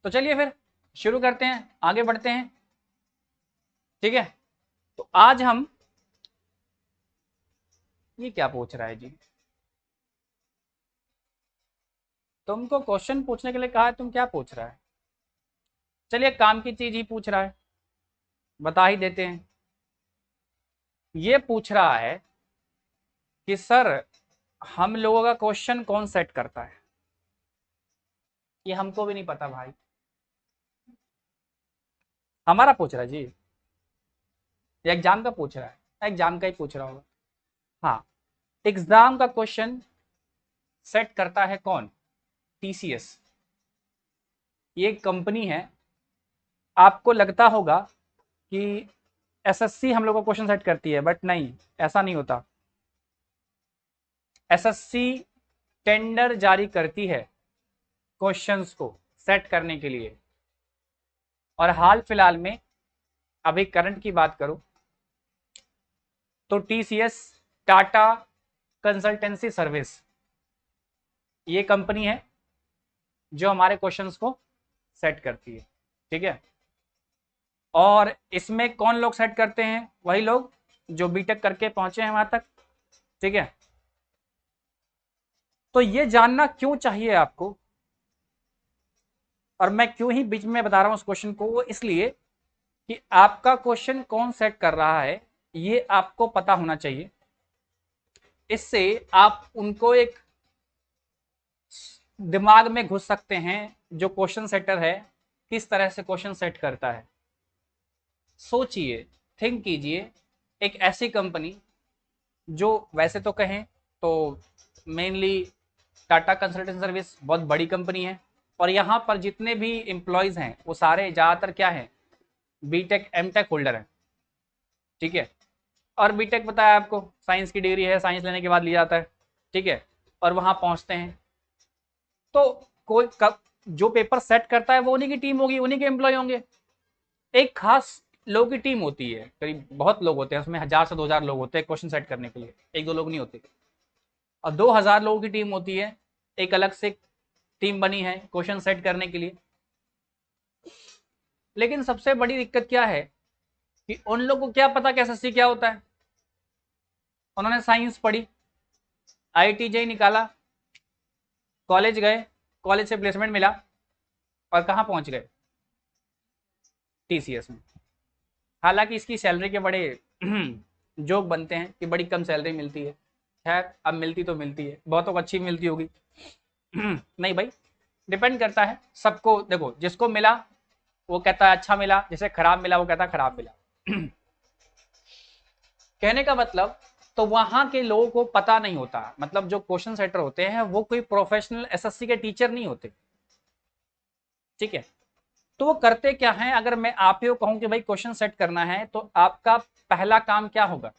तो चलिए फिर शुरू करते हैं, आगे बढ़ते हैं। ठीक है, तो आज हम, ये क्या पूछ रहा है जी? तुमको क्वेश्चन पूछने के लिए कहा है, तुम क्या पूछ रहा है? चलिए काम की चीज ही पूछ रहा है, बता ही देते हैं। ये पूछ रहा है कि सर हम लोगों का क्वेश्चन कौन सेट करता है? ये हमको भी नहीं पता भाई। हमारा पूछ रहा है जी? ये एग्जाम का पूछ रहा है? एग्जाम का ही पूछ रहा होगा। हाँ, एग्जाम का क्वेश्चन सेट करता है कौन? टीसीएस। ये कंपनी है। आपको लगता होगा कि एसएससी हम लोग को क्वेश्चन सेट करती है, बट नहीं, ऐसा नहीं होता। एसएससी टेंडर जारी करती है क्वेश्चंस को सेट करने के लिए। और हाल फिलहाल में अभी करंट की बात करूं तो टीसीएस, टाटा कंसल्टेंसी सर्विस, ये कंपनी है जो हमारे क्वेश्चंस को सेट करती है। ठीक है, और इसमें कौन लोग सेट करते हैं? वही लोग जो बीटेक करके पहुंचे हैं वहां तक। ठीक है, तो ये जानना क्यों चाहिए आपको, और मैं क्यों ही बीच में बता रहा हूं उस क्वेश्चन को, वो इसलिए कि आपका क्वेश्चन कौन सेट कर रहा है ये आपको पता होना चाहिए। इससे आप उनको एक दिमाग में घुस सकते हैं, जो क्वेश्चन सेटर है किस तरह से क्वेश्चन सेट करता है। सोचिए, थिंक कीजिए, एक ऐसी कंपनी जो वैसे तो कहें तो मेनली टाटा कंसल्टेंसी सर्विस बहुत बड़ी कंपनी है, और यहाँ पर जितने भी एम्प्लॉयज हैं वो सारे ज़्यादातर क्या हैं? बीटेक एमटेक होल्डर हैं। ठीक है, और बीटेक पता है आपको, साइंस की डिग्री है, साइंस लेने के बाद लिया जाता है। ठीक है, और वहाँ पहुँचते हैं तो कोई जो पेपर सेट करता है वो उन्हीं की टीम होगी, उन्हीं के एम्प्लॉय होंगे। एक खास लोगों की टीम होती है, करीब बहुत लोग होते हैं उसमें, 1000 से 2000 लोग होते हैं क्वेश्चन सेट करने के लिए, एक दो लोग नहीं होते। और 2000 लोगों की टीम होती है, एक अलग से टीम बनी है क्वेश्चन सेट करने के लिए। लेकिन सबसे बड़ी दिक्कत क्या है कि उन लोगों को क्या पता कि एसएससी क्या होता है। उन्होंने साइंस पढ़ी, आईआईटी निकाला, कॉलेज गए, कॉलेज से प्लेसमेंट मिला, और कहाँ पहुंच गए? टीसीएस में। हालांकि इसकी सैलरी के बड़े जोक बनते हैं कि बड़ी कम सैलरी मिलती है। खैर, अब मिलती तो मिलती है, बहुतों को अच्छी मिलती होगी। नहीं भाई, डिपेंड करता है। सबको देखो, जिसको मिला वो कहता है अच्छा मिला, जिसे खराब मिला वो कहता है खराब मिला। कहने का मतलब, तो वहां के लोगों को पता नहीं होता, मतलब जो क्वेश्चन सेटर होते हैं वो कोई प्रोफेशनल एसएससी के टीचर नहीं होते। ठीक है, तो वो करते क्या है? अगर मैं आप ही को कहूं कि भाई क्वेश्चन सेट करना है, तो आपका पहला काम क्या होगा?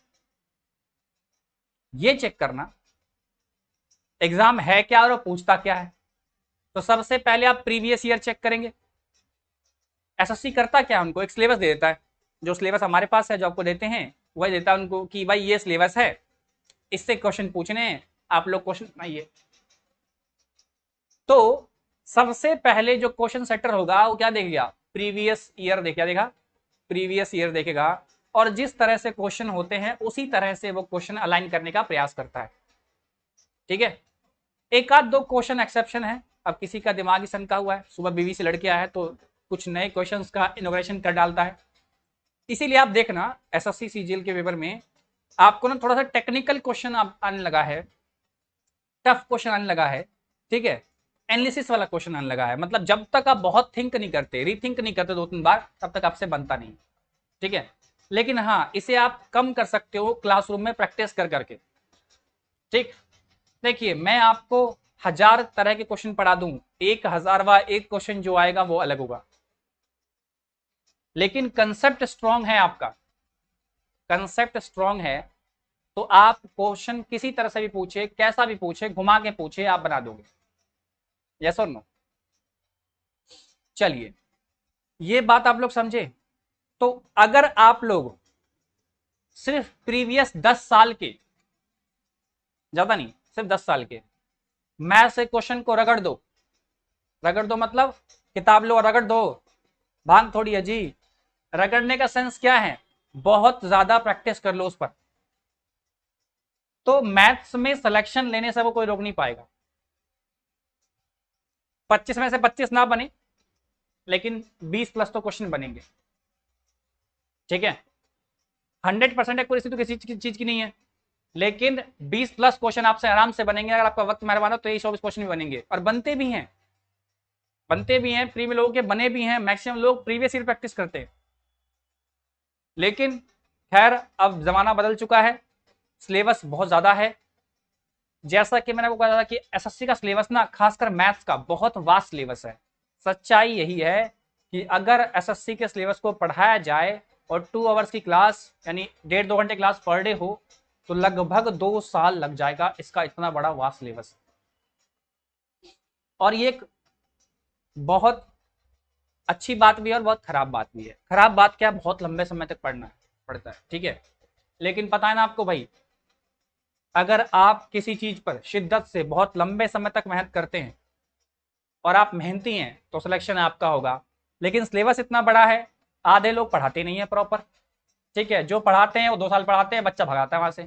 ये चेक करना एग्जाम है क्या और वो पूछता क्या है। तो सबसे पहले आप प्रीवियस ईयर चेक करेंगे। एसएससी करता क्या है? उनको एक सिलेबस दे देता है, जो सिलेबस हमारे पास है, जो आपको देते हैं वही देता है उनको कि भाई ये सिलेबस है, इससे क्वेश्चन पूछने हैं, आप लोग क्वेश्चन बनाइए। तो सबसे पहले जो क्वेश्चन सेटर होगा वो क्या देखेगा? प्रीवियस ईयर देखेगा, प्रीवियस ईयर देखेगा, और जिस तरह से क्वेश्चन होते हैं उसी तरह से वो क्वेश्चन अलाइन करने का प्रयास करता है। ठीक है, एक आध दो क्वेश्चन एक्सेप्शन है। अब किसी का दिमाग ही सनका हुआ है, सुबह बीवी से लड़के आया है, तो कुछ नए क्वेश्चंस का इनोग्रेशन कर डालता है। इसीलिए आप देखना एसएससी सीजीएल के पेपर में आपको ना थोड़ा सा टेक्निकल क्वेश्चन आने लगा है, टफ क्वेश्चन आने लगा है। ठीक है, एनालिसिस वाला क्वेश्चन आने लगा है। मतलब जब तक आप बहुत थिंक नहीं करते, रीथिंक नहीं करते 2-3 बार, तब तक आपसे बनता नहीं। ठीक है, लेकिन हाँ, इसे आप कम कर सकते हो क्लासरूम में प्रैक्टिस कर करके। ठीक, देखिए मैं आपको 1000 तरह के क्वेश्चन पढ़ा दूं, 1000वां एक क्वेश्चन जो आएगा वो अलग होगा। लेकिन कंसेप्ट स्ट्रांग है आपका, कंसेप्ट स्ट्रांग है, तो आप क्वेश्चन किसी तरह से भी पूछे, कैसा भी पूछे, घुमा के पूछे, आप बना दोगे। यस और नो? चलिए, ये बात आप लोग समझे। तो अगर आप लोग सिर्फ प्रीवियस 10 साल के, ज्यादा नहीं, सिर्फ 10 साल के मैथ से क्वेश्चन को रगड़ दो, रगड़ दो मतलब किताब लो और रगड़ दो, भांग थोड़ी है जी। रगड़ने का सेंस क्या है, बहुत ज्यादा प्रैक्टिस कर लो उस पर। तो मैथ्स में सिलेक्शन लेने से वो कोई रोक नहीं पाएगा। 25 में से 25 ना बने, लेकिन 20 प्लस तो क्वेश्चन बनेंगे, ठीक है। 100% एक्यूरेसी तो किसी चीज की नहीं है, लेकिन 20 प्लस क्वेश्चन आपसे आराम से बनेंगे। अगर आपका वक्त मेहरबान हो तो 23-24 क्वेश्चन भी बनेंगे, और बनते भी हैं, बनते भी हैं प्री में लोगों के, बने भी हैं। मैक्सिमम लोग प्रीवियस ईयर प्रैक्टिस करते हैं। लेकिन खैर अब जमाना बदल चुका है, सिलेबस बहुत ज्यादा है। जैसा कि मैंने आपको कहा था कि एसएससी का सिलेबस ना, खासकर मैथ्स का बहुत वास्ट सिलेबस है। सच्चाई यही है कि अगर एसएससी के सिलेबस को पढ़ाया जाए और 2 आवर्स की क्लास, यानी 1.5-2 घंटे क्लास पर डे हो, तो लगभग 2 साल लग जाएगा इसका, इतना बड़ा वास्ट सिलेबस। और ये एक बहुत अच्छी बात भी है और बहुत खराब बात भी है। खराब बात क्या, बहुत लंबे समय तक पढ़ना पड़ता है, ठीक है। लेकिन पता है ना आपको भाई, अगर आप किसी चीज पर शिद्दत से बहुत लंबे समय तक मेहनत करते हैं और आप मेहनती हैं, तो सिलेक्शन आपका होगा। लेकिन सिलेबस इतना बड़ा है, आधे लोग पढ़ाते नहीं है प्रॉपर, ठीक है। जो पढ़ाते हैं वो 2 साल पढ़ाते हैं, बच्चा भगाता है वहां से।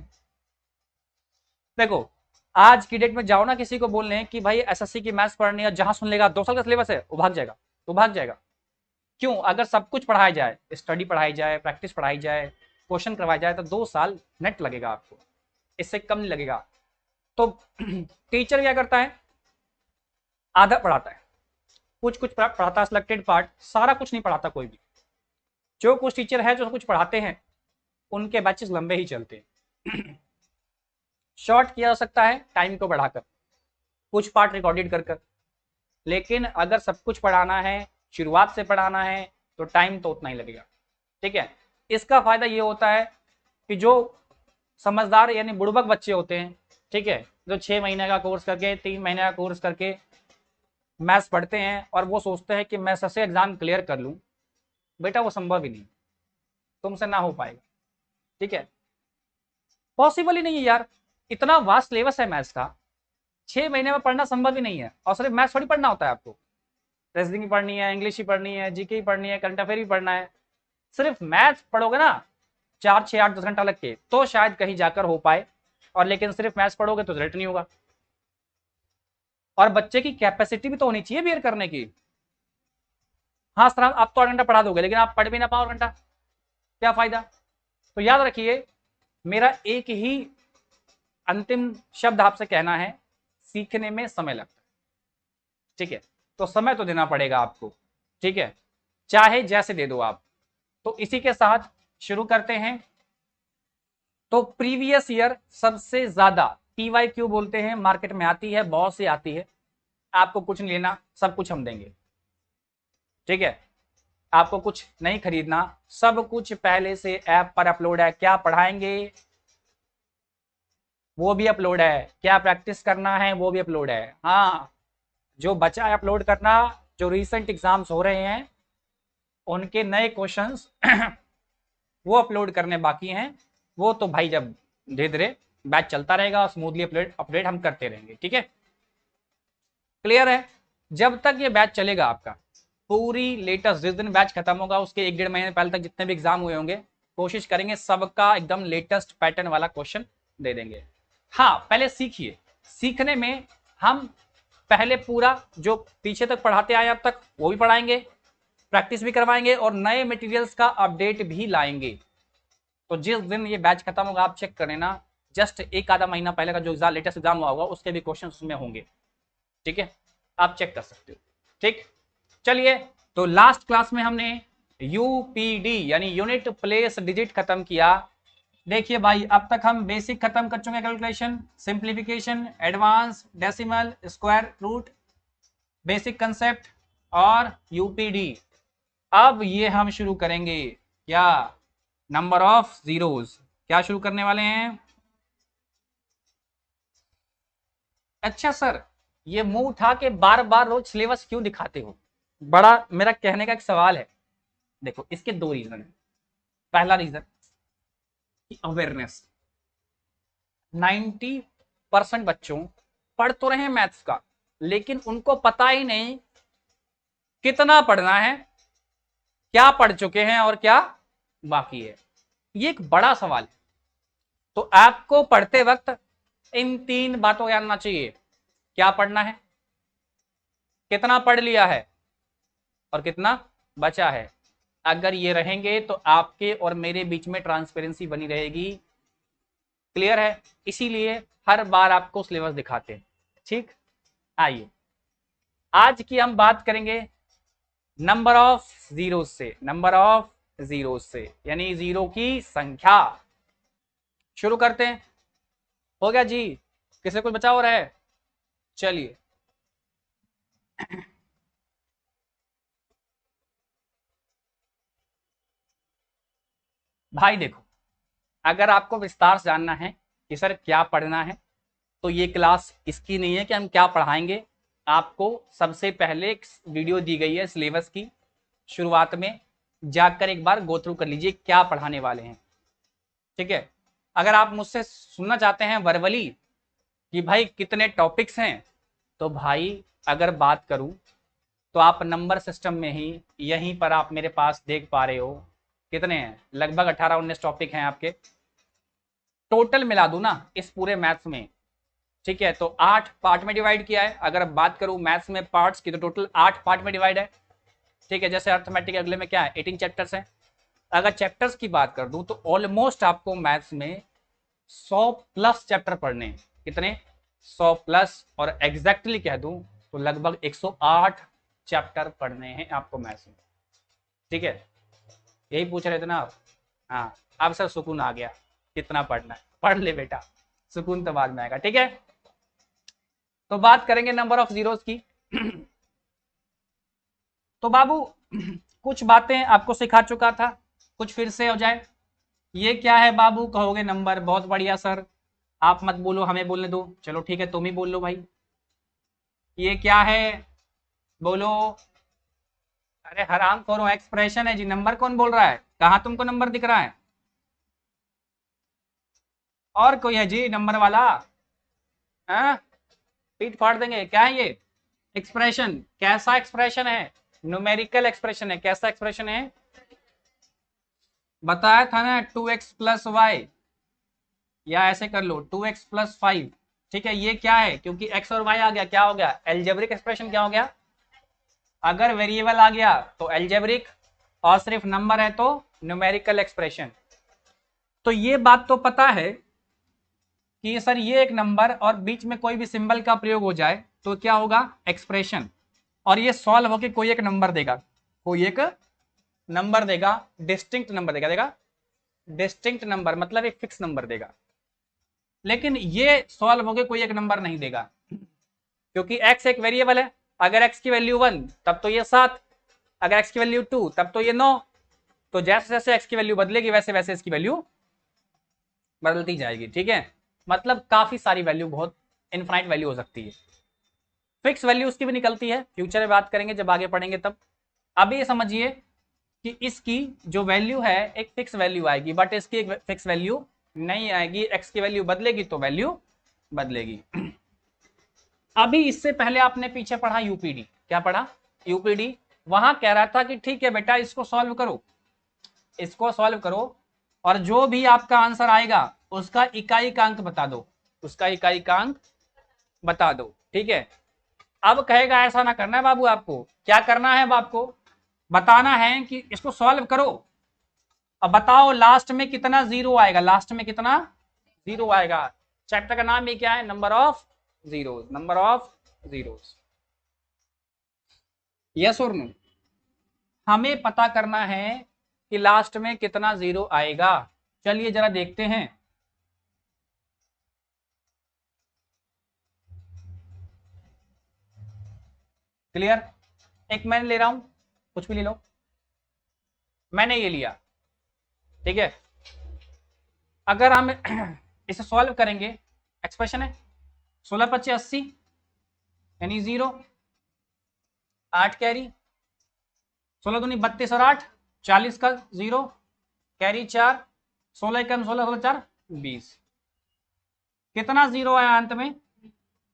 देखो, आज की डेट में जाओ ना किसी को बोलने कि भाई एसएससी की मैथ्स पढ़नी है, जहां सुन लेगा 2 साल का सिलेबस है, वो भाग जाएगा, वो भाग जाएगा। क्यों? अगर सब कुछ पढ़ाया जाए, स्टडी पढ़ाई जाए, प्रैक्टिस पढ़ाई जाए, क्वेश्चन करवाया जाए, तो 2 साल नेट लगेगा आपको, इससे कम नहीं लगेगा। तो टीचर क्या करता है, आधा पढ़ाता है, कुछ कुछ पढ़ाता है, सिलेक्टेड पार्ट, सारा कुछ नहीं पढ़ाता कोई भी। जो कुछ टीचर है जो कुछ पढ़ाते हैं, उनके बैचेस लंबे ही चलते हैं। शॉर्ट किया जा सकता है टाइम को बढ़ाकर, कुछ पार्ट रिकॉर्डेड कर। लेकिन अगर सब कुछ पढ़ाना है, शुरुआत से पढ़ाना है, तो टाइम तो उतना ही लगेगा, ठीक है। इसका फायदा ये होता है कि जो समझदार यानी बुड़बक बच्चे होते हैं, ठीक है, जो 6 महीने का कोर्स करके, 3 महीने का कोर्स करके मैथ्स पढ़ते हैं और वो सोचते हैं कि मैं सबसे एग्जाम क्लियर कर लूँ, बेटा वो संभव ही नहीं, तुमसे ना हो पाएगा, ठीक है। पॉसिबल ही नहीं है यार, इतना वास्ट सिलेबस है मैथ्स का, 6 महीने में पढ़ना संभव ही नहीं है। और सिर्फ मैथ्स थोड़ी पढ़ना होता है आपको, रीजनिंग भी पढ़नी है, इंग्लिश भी पढ़नी है, जीके भी पढ़नी है, करंट अफेयर भी पढ़ना है। सिर्फ मैथ्स पढ़ोगे ना 4, 6, 8, 10 घंटा लग के, तो शायद कहीं जाकर हो पाए। और लेकिन सिर्फ मैथ्स पढ़ोगे तो रिजल्ट नहीं होगा। और बच्चे की कैपेसिटी भी तो होनी चाहिए बियर करने की। हाँ सर, आप तो 8 घंटा पढ़ा दोगे, लेकिन आप पढ़ भी ना पाओ घंटा, क्या फायदा। तो याद रखिए, मेरा एक ही अंतिम शब्द आपसे कहना है, सीखने में समय लगता है, ठीक है। तो समय तो देना पड़ेगा आपको, ठीक है, चाहे जैसे दे दो आप। तो इसी के साथ शुरू करते हैं। तो प्रीवियस ईयर सबसे ज्यादा PYQ बोलते हैं, मार्केट में आती है, बहुत सी आती है। आपको कुछ नहीं लेना, सब कुछ हम देंगे, ठीक है। आपको कुछ नहीं खरीदना, सब कुछ पहले से ऐप पर अपलोड है। क्या पढ़ाएंगे वो भी अपलोड है, क्या प्रैक्टिस करना है वो भी अपलोड है। हाँ, जो बचा है अपलोड करना, जो रीसेंट एग्जाम्स हो रहे हैं उनके नए क्वेश्चंस वो अपलोड करने बाकी हैं। वो तो भाई जब धीरे धीरे बैच चलता रहेगा, स्मूथली अपडेट हम करते रहेंगे, ठीक है। क्लियर है? जब तक ये बैच चलेगा आपका, पूरी लेटेस्ट, जिस दिन बैच खत्म होगा उसके 1-1.5 महीने पहले तक जितने भी एग्जाम हुए होंगे, कोशिश करेंगे सबका एकदम लेटेस्ट पैटर्न वाला क्वेश्चन दे देंगे। हाँ, पहले सीखिए। सीखने में हम पहले पूरा जो पीछे तक पढ़ाते आए अब तक वो भी पढ़ाएंगे, प्रैक्टिस भी करवाएंगे और नए मटेरियल्स का अपडेट भी लाएंगे। तो जिस दिन ये बैच खत्म होगा आप चेक करें ना, जस्ट 1-आधा महीना पहले का जो एग्जाम, लेटेस्ट एग्जाम हुआ होगा, उसके भी क्वेश्चन उसमें होंगे, ठीक है। आप चेक कर सकते हो, ठीक। चलिए, तो लास्ट क्लास में हमने यूपीडी यानी यूनिट प्लेस डिजिट खत्म किया। देखिए भाई, अब तक हम बेसिक खत्म कर चुके हैं, calculation, simplification, advance, decimal, square root, basic concept और यूपीडी। अब ये हम शुरू करेंगे क्या, नंबर ऑफ जीरोस। क्या शुरू करने वाले हैं? अच्छा सर, ये मुंह उठा के बार बार रोज सिलेबस क्यों दिखाते हो, बड़ा मेरा कहने का एक सवाल है। देखो, इसके 2 रीजन है। पहला रीजन, अवेयरनेस। 90% बच्चों पढ़ तो रहे हैं मैथ्स का, लेकिन उनको पता ही नहीं कितना पढ़ना है, क्या पढ़ चुके हैं और क्या बाकी है, ये एक बड़ा सवाल है। तो आपको पढ़ते वक्त इन 3 बातों को जानना चाहिए, क्या पढ़ना है, कितना पढ़ लिया है और कितना बचा है। अगर ये रहेंगे तो आपके और मेरे बीच में ट्रांसपेरेंसी बनी रहेगी। क्लियर है? इसीलिए हर बार आपको सिलेबस दिखाते हैं। ठीक, आइए आज की हम बात करेंगे नंबर ऑफ जीरो से, नंबर ऑफ जीरो से यानी जीरो की संख्या। शुरू करते हैं। हो गया जी? किसे कुछ बचा हो रहा है? चलिए भाई देखो, अगर आपको विस्तार से जानना है कि सर क्या पढ़ना है, तो ये क्लास इसकी नहीं है कि हम क्या पढ़ाएंगे। आपको सबसे पहले एक वीडियो दी गई है सिलेबस की, शुरुआत में जाकर एक बार गो थ्रू कर लीजिए क्या पढ़ाने वाले हैं। ठीक है? अगर आप मुझसे सुनना चाहते हैं वर्बली कि भाई कितने टॉपिक्स हैं, तो भाई अगर बात करूं तो आप नंबर सिस्टम में ही यहीं पर आप मेरे पास देख पा रहे हो कितने हैं, लगभग 18-19 टॉपिक हैं आपके। टोटल मिला दूं ना इस पूरे मैथ्स में, ठीक है, तो 8 पार्ट में डिवाइड किया है। अगर बात करूं मैथ्स में पार्ट्स की तो टोटल 8 पार्ट में डिवाइड है। ठीक है, जैसे अर्थमेटिक अगले में क्या है 18 चैप्टर्स हैं। अगर चैप्टर्स की बात कर दूं तो ऑलमोस्ट आपको मैथ्स में 100 प्लस चैप्टर पढ़ने हैं। कितने? 100 प्लस, और एग्जैक्टली कह दूं तो लगभग 108 चैप्टर पढ़ने हैं आपको मैथ्स में। ठीक है, यही पूछ रहे थे ना आप? हाँ, अब सर सुकून आ गया, कितना पढ़ना है, पढ़ ले बेटा, सुकून तो बाद में आएगा। ठीक है, तो बात करेंगे नंबर ऑफ जीरोस की। तो बाबू कुछ बातें आपको सिखा चुका था, कुछ फिर से हो जाए। ये क्या है बाबू? कहोगे नंबर। बहुत बढ़िया सर, आप मत बोलो, हमें बोलने दो। चलो ठीक है, तुम ही बोल लो भाई। ये क्या है बोलो? अरे हराम खोरो, एक्सप्रेशन है जी। नंबर कौन बोल रहा है? कहाँ तुमको नंबर दिख रहा है? और कोई है जी नंबर वाला? हाँ, पीठ फाड़ देंगे। क्या है ये? एक्सप्रेशन। कैसा एक्सप्रेशन है? न्यूमेरिकल एक्सप्रेशन है। कैसा एक्सप्रेशन है? बताया था ना, 2x प्लस वाई, या ऐसे कर लो 2x प्लस 5। ठीक है, ये क्या है? क्योंकि x और y आ गया, क्या हो गया? Algebraic expression. क्या हो गया? अगर वेरिएबल आ गया तो एल्जेब्रिक, और सिर्फ नंबर है तो न्यूमेरिकल एक्सप्रेशन। तो ये बात तो पता है कि सर ये एक नंबर और बीच में कोई भी सिंबल का प्रयोग हो जाए तो क्या होगा? एक्सप्रेशन। और ये सॉल्व होके कोई एक नंबर देगा, कोई एक नंबर देगा, डिस्टिंक्ट नंबर देगा डिस्टिंक्ट नंबर मतलब एक फिक्स नंबर देगा। लेकिन ये सॉल्व होके कोई एक नंबर नहीं देगा, क्योंकि x एक वेरिएबल है। अगर x की वैल्यू 1 तब तो ये 7, अगर x की वैल्यू 2 तब तो ये 9। तो जैसे जैसे x की वैल्यू बदलेगी वैसे वैसे इसकी वैल्यू बदलती जाएगी। ठीक है, मतलब काफी सारी वैल्यू, बहुत इनफाइनाइट वैल्यू हो सकती है। फिक्स वैल्यू उसकी भी निकलती है, फ्यूचर में बात करेंगे जब आगे पढ़ेंगे तब। अभी ये समझिए कि इसकी जो वैल्यू है एक फिक्स वैल्यू आएगी, बट इसकी एक फिक्स वैल्यू नहीं आएगी। x की वैल्यू बदलेगी तो वैल्यू बदलेगी। अभी इससे पहले आपने पीछे पढ़ा यूपीडी। क्या पढ़ा? यूपीडी। वहां कह रहा था कि ठीक है बेटा, इसको सॉल्व करो, इसको सॉल्व करो, और जो भी आपका आंसर आएगा उसका इकाई का अंक बता दो, उसका इकाई का अंक बता दो। ठीक है, अब कहेगा ऐसा ना करना है बाबू, आपको क्या करना है? आपको बताना है कि इसको सॉल्व करो, अब बताओ लास्ट में कितना जीरो आएगा, लास्ट में कितना जीरो आएगा। चैप्टर का नाम ये क्या है? Number of zeros, number of zeros. Yes और नो? हमें पता करना है कि लास्ट में कितना जीरो आएगा। चलिए जरा देखते हैं। क्लियर? एक मैंने ले रहा हूं, कुछ भी ले लो, मैंने ये लिया। ठीक है, अगर हम इसे सॉल्व करेंगे, एक्सप्रेशन है 16×25 = 80 यानी 0, 8 कैरी, 16×2 = 32 और 8 40 का 0 कैरी 4, 16 कम 16 16 4 20। कितना जीरो आया अंत में?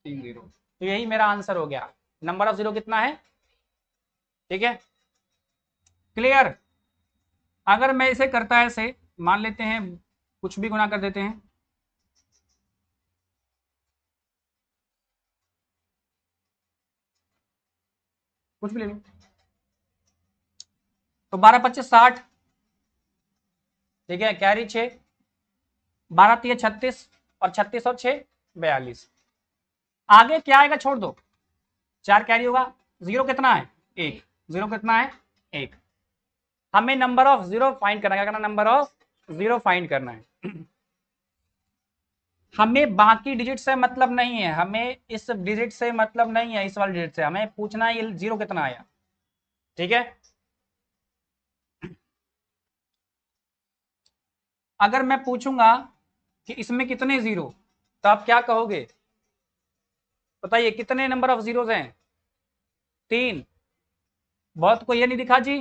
3 जीरो। तो यही मेरा आंसर हो गया। नंबर ऑफ जीरो कितना है? ठीक है, क्लियर। अगर मैं इसे करता ऐसे, मान लेते हैं कुछ भी गुना कर देते हैं, कुछ भी ले लो, तो 12×25 = 60, ठीक है, कैरी 6, 12×3 = 36, और 36 और 6 = 42। आगे क्या आएगा छोड़ दो, 4 कैरी होगा, जीरो कितना है 1, जीरो कितना है 1। हमें नंबर ऑफ जीरो फाइंड करना है, क्या करना, नंबर ऑफ जीरो फाइंड करना है। हमें बाकी डिजिट से मतलब नहीं है, हमें इस डिजिट से मतलब नहीं है, इस वाले डिजिट से हमें पूछना है ये जीरो कितना आया, ठीक है। अगर मैं पूछूंगा कि इसमें कितने जीरो, तो आप क्या कहोगे, बताइए कितने नंबर ऑफ जीरोज हैं, 3। बहुत को ये नहीं दिखा जी,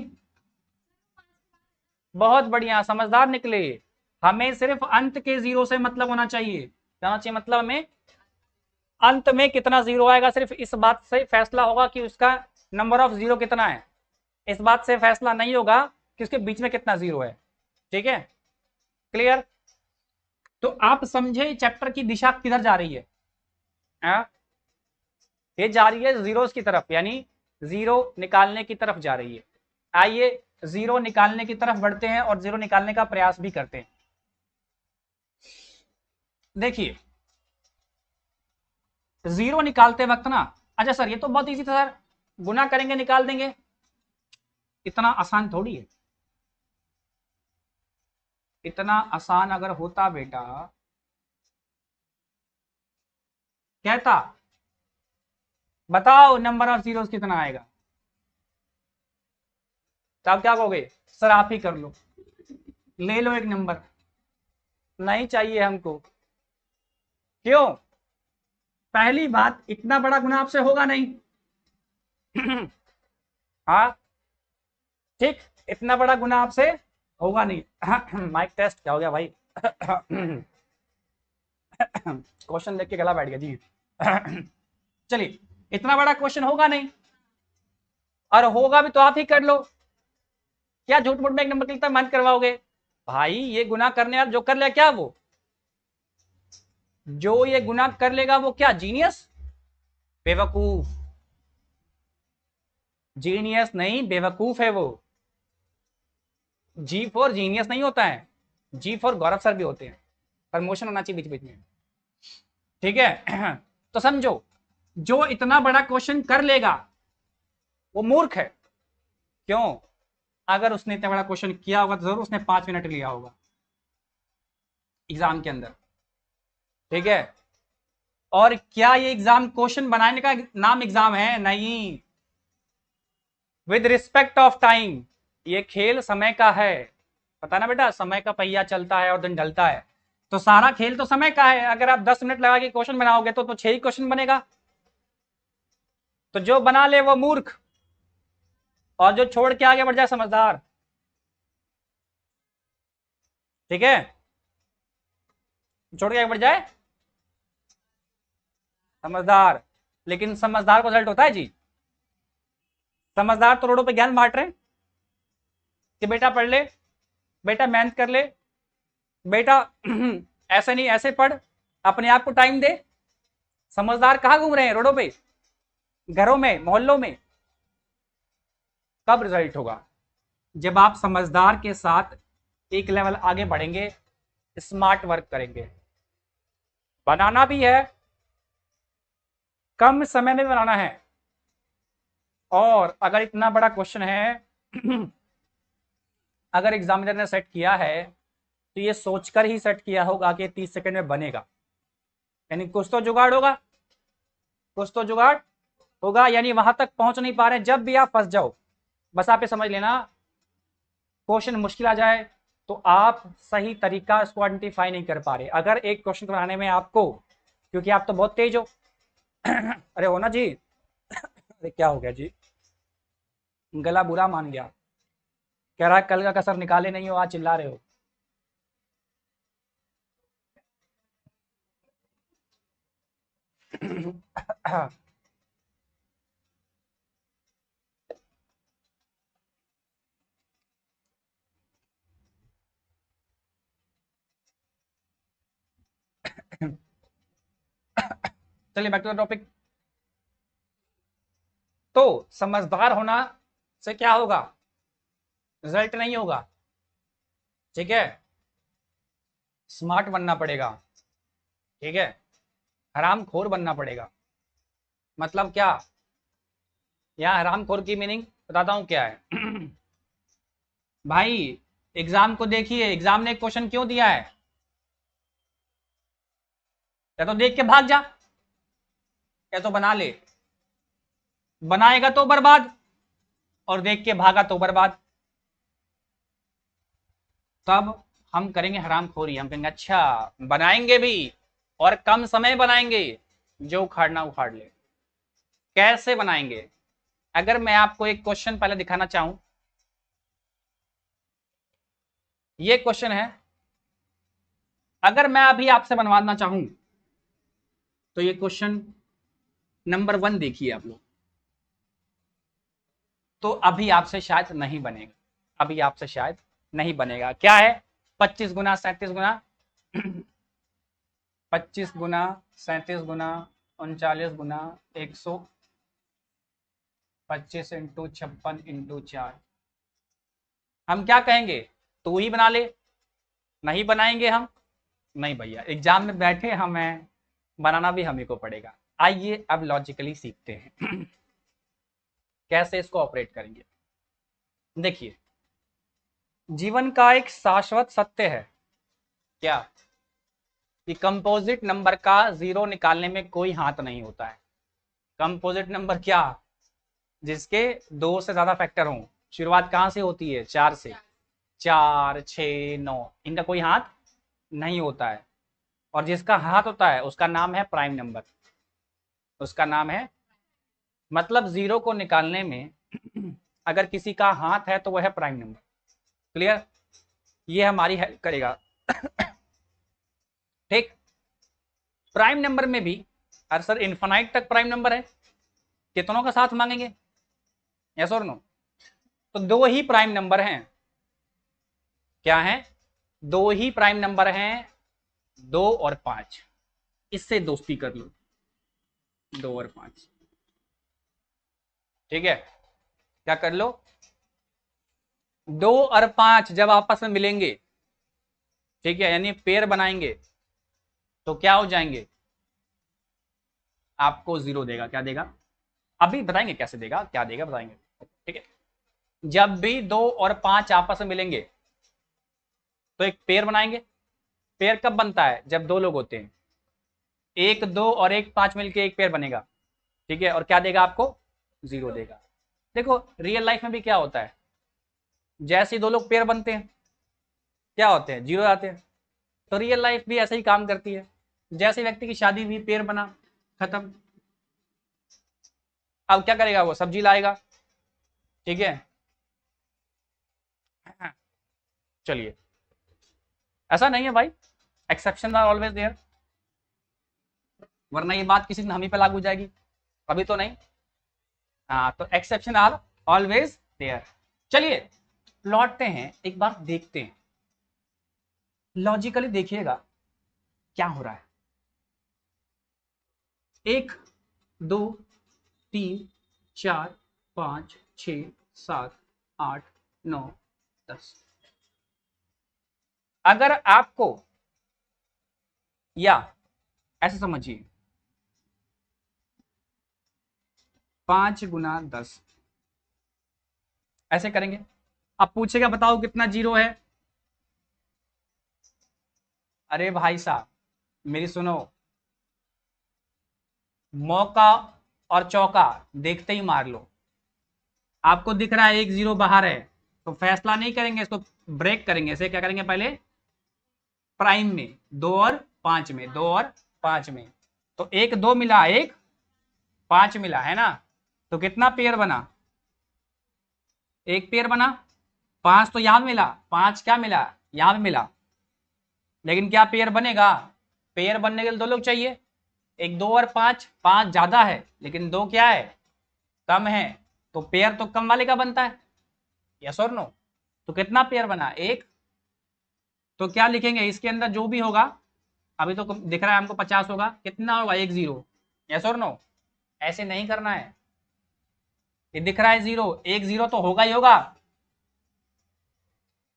बहुत बढ़िया, समझदार निकले। हमें सिर्फ अंत के जीरो से मतलब होना चाहिए, क्या होना चाहिए मतलब, हमें अंत में कितना जीरो आएगा, सिर्फ इस बात से फैसला होगा कि उसका नंबर ऑफ जीरो कितना है, इस बात से फैसला नहीं होगा कि उसके बीच में कितना जीरो है, ठीक है, क्लियर। तो आप समझे चैप्टर की दिशा किधर जा रही है, ये जा रही है जीरोस की तरफ, यानी जीरो निकालने की तरफ जा रही है। आइए जीरो निकालने की तरफ बढ़ते हैं और जीरो निकालने का प्रयास भी करते हैं। देखिए जीरो निकालते वक्त ना, अच्छा सर ये तो बहुत इजी था सर, गुना करेंगे निकाल देंगे, इतना आसान थोड़ी है। इतना आसान अगर होता बेटा, कहता बताओ नंबर ऑफ जीरोस कितना आएगा, तो आप क्या कहोगे, सर आप ही कर लो, ले लो एक नंबर, नहीं चाहिए हमको। क्यों, पहली बात इतना बड़ा गुना आपसे होगा नहीं। हाँ ठीक, इतना बड़ा गुना आपसे होगा नहीं। माइक टेस्ट क्या हो गया भाई। क्वेश्चन देख के गला बैठ गया जी। चलिए, इतना बड़ा क्वेश्चन होगा नहीं, और होगा भी तो आप ही कर लो, क्या झूठ मूठ में एक नंबर के लिए मन करवाओगे भाई, ये गुना करने वाला जो कर ले क्या वो, जो ये गुना कर लेगा वो क्या जीनियस, बेवकूफ, जीनियस नहीं बेवकूफ है वो। जी फॉर जीनियस नहीं होता है, जी फॉर गौरव सर भी होते हैं, प्रमोशन होना चाहिए बीच बीच में, ठीक है। तो समझो, जो इतना बड़ा क्वेश्चन कर लेगा वो मूर्ख है। क्यों, अगर उसने इतना बड़ा क्वेश्चन किया होगा तो जरूर उसने 5 मिनट लिया होगा एग्जाम के अंदर, ठीक है। और क्या ये एग्जाम क्वेश्चन बनाने का नाम एग्जाम है, नहीं, विद रिस्पेक्ट ऑफ टाइम, ये खेल समय का है, पता ना बेटा, समय का पहिया चलता है और दिन ढलता है, तो सारा खेल तो समय का है। अगर आप 10 मिनट लगा के क्वेश्चन बनाओगे तो 6 ही क्वेश्चन बनेगा, तो जो बना ले वो मूर्ख, और जो छोड़ के आगे बढ़ जाए समझदार, ठीक है, छोड़ के आगे बढ़ जाए समझदार। लेकिन समझदार को रिजल्ट होता है जी, समझदार तो रोडों पे ज्ञान बांट रहे हैं कि बेटा पढ़ ले, बेटा मेहनत कर ले, बेटा ऐसे नहीं ऐसे पढ़, अपने आप को टाइम दे। समझदार कहाँ घूम रहे हैं, रोडों पे, घरों में, मोहल्लों में। कब रिजल्ट होगा, जब आप समझदार के साथ एक लेवल आगे बढ़ेंगे, स्मार्ट वर्क करेंगे। बनाना भी है, कम समय में बनाना है, और अगर इतना बड़ा क्वेश्चन है, अगर एग्जामिनर ने सेट किया है तो ये सोचकर ही सेट किया होगा कि 30 सेकंड में बनेगा, यानी कुछ तो जुगाड़ होगा, कुछ तो जुगाड़ होगा, यानी वहां तक पहुंच नहीं पा रहे। जब भी आप फंस जाओ, बस आप ये समझ लेना, क्वेश्चन मुश्किल आ जाए तो आप सही तरीका इसको आइडेंटिफाई नहीं कर पा रहे। अगर एक क्वेश्चन बनाने में आपको, क्योंकि आप तो बहुत तेज हो, अरे हो ना जी, अरे क्या हो गया जी, गला बुरा मान गया, कह रहा है कल का कसर निकाले नहीं हो, आज चिल्ला रहे हो। चलिए बैक टू द टॉपिक। तो समझदार होना से क्या होगा, रिजल्ट नहीं होगा, ठीक है, स्मार्ट बनना पड़ेगा, ठीक है, हरामखोर बनना पड़ेगा। मतलब क्या, यहाँ हरामखोर की मीनिंग बताता हूं क्या है। भाई एग्जाम को देखिए, एग्जाम ने एक क्वेश्चन क्यों दिया है, या तो देख के भाग जा या तो बना ले। बनाएगा तो बर्बाद और देख के भागा तो बर्बाद। तब हम करेंगे हरामखोरी, हम कहेंगे अच्छा बनाएंगे भी और कम समय बनाएंगे, जो उखाड़ना उखाड़ ले। कैसे बनाएंगे, अगर मैं आपको एक क्वेश्चन पहले दिखाना चाहूं, ये क्वेश्चन है, अगर मैं अभी आपसे बनवाना चाहूं तो ये क्वेश्चन नंबर 1 देखिए आप लोग, तो अभी आपसे शायद नहीं बनेगा, अभी आपसे शायद नहीं बनेगा। क्या है, 25 गुना 37 गुना 25 गुना 37 गुना 39 गुना 125 इंटू 56 इंटू 4। हम क्या कहेंगे, तू ही बना ले, नहीं बनाएंगे हम, नहीं भैया एग्जाम में बैठे हमें बनाना भी हमें को पड़ेगा। आइए अब लॉजिकली सीखते हैं कैसे इसको ऑपरेट करेंगे। देखिए जीवन का एक शाश्वत सत्य है क्या, कि कंपोजिट नंबर का जीरो निकालने में कोई हाथ नहीं होता है। कंपोजिट नंबर क्या, जिसके 2 से ज्यादा फैक्टर हों। शुरुआत कहां से होती है, 4 से, 4 6 9, इनका कोई हाथ नहीं होता है। और जिसका हाथ होता है उसका नाम है प्राइम नंबर, उसका नाम है, मतलब जीरो को निकालने में अगर किसी का हाथ है तो वह है प्राइम नंबर। क्लियर, ये हमारी हेल्प करेगा। ठीक, प्राइम नंबर में भी, अरे सर इन्फानाइट तक प्राइम नंबर है, कितनों का साथ मांगेंगे, यस और नो। तो 2 ही प्राइम नंबर हैं, क्या है, 2 ही प्राइम नंबर हैं, 2 और 5। इससे दोस्ती कर लो, 2 और 5, ठीक है, क्या कर लो, 2 और 5 जब आपस में मिलेंगे, ठीक है, यानी पेयर बनाएंगे, तो क्या हो जाएंगे, आपको 0 देगा। क्या देगा, अभी बताएंगे कैसे देगा, क्या देगा बताएंगे, ठीक है। जब भी 2 और 5 आपस में मिलेंगे तो एक पेयर बनाएंगे। पेयर कब बनता है, जब 2 लोग होते हैं, 1 2 और 1 5 मिलके एक पेयर बनेगा, ठीक है, और क्या देगा आपको, 0 देगा। देखो रियल लाइफ में भी क्या होता है, जैसे ही 2 लोग पेयर बनते हैं क्या होते हैं, 0 आते हैं। तो रियल लाइफ भी ऐसे ही काम करती है, जैसे व्यक्ति की शादी हुई, पेयर बना, खत्म। अब क्या करेगा, वो सब्जी लाएगा, ठीक है। चलिए, ऐसा नहीं है भाई, एक्सेप्शन आर ऑलवेज देयर, वरना ये बात किसी दिन हम ही पे लागू हो जाएगी, अभी तो नहीं। हाँ, तो एक्सेप्शन आर ऑलवेज देयर। चलिए लौटते हैं, एक बार देखते हैं, लॉजिकली देखिएगा क्या हो रहा है। 1 2 3 4 5 6 7 8 9 10। अगर आपको, या ऐसे समझिए, 5 गुना 10 ऐसे करेंगे। अब पूछेगा बताओ कितना 0 है। अरे भाई साहब मेरी सुनो, मौका और चौका देखते ही मार लो। आपको दिख रहा है 1 0 बाहर है, तो फैसला नहीं करेंगे, इसको ब्रेक करेंगे। इसे क्या करेंगे, पहले प्राइम में 2 और 5 में, 2 और 5 में, तो 1 2 मिला, 1 5 मिला, है ना। तो कितना पेयर बना, 1 पेयर बना। 5 तो यहां मिला, 5 क्या मिला, यहां भी मिला। लेकिन क्या पेयर बनेगा, पेयर बनने के लिए 2 लोग चाहिए, 1 2 और 5, 5 ज्यादा है लेकिन 2 क्या है, कम है। तो पेयर तो कम वाले का बनता है, यस और नो। तो कितना पेयर बना, 1। तो क्या लिखेंगे इसके अंदर जो भी होगा, अभी तो दिख रहा है हमको 50 होगा, कितना होगा, 1 0, यस और नो? ऐसे नहीं करना है। ये दिख रहा है 0, एक 0 तो होगा ही होगा।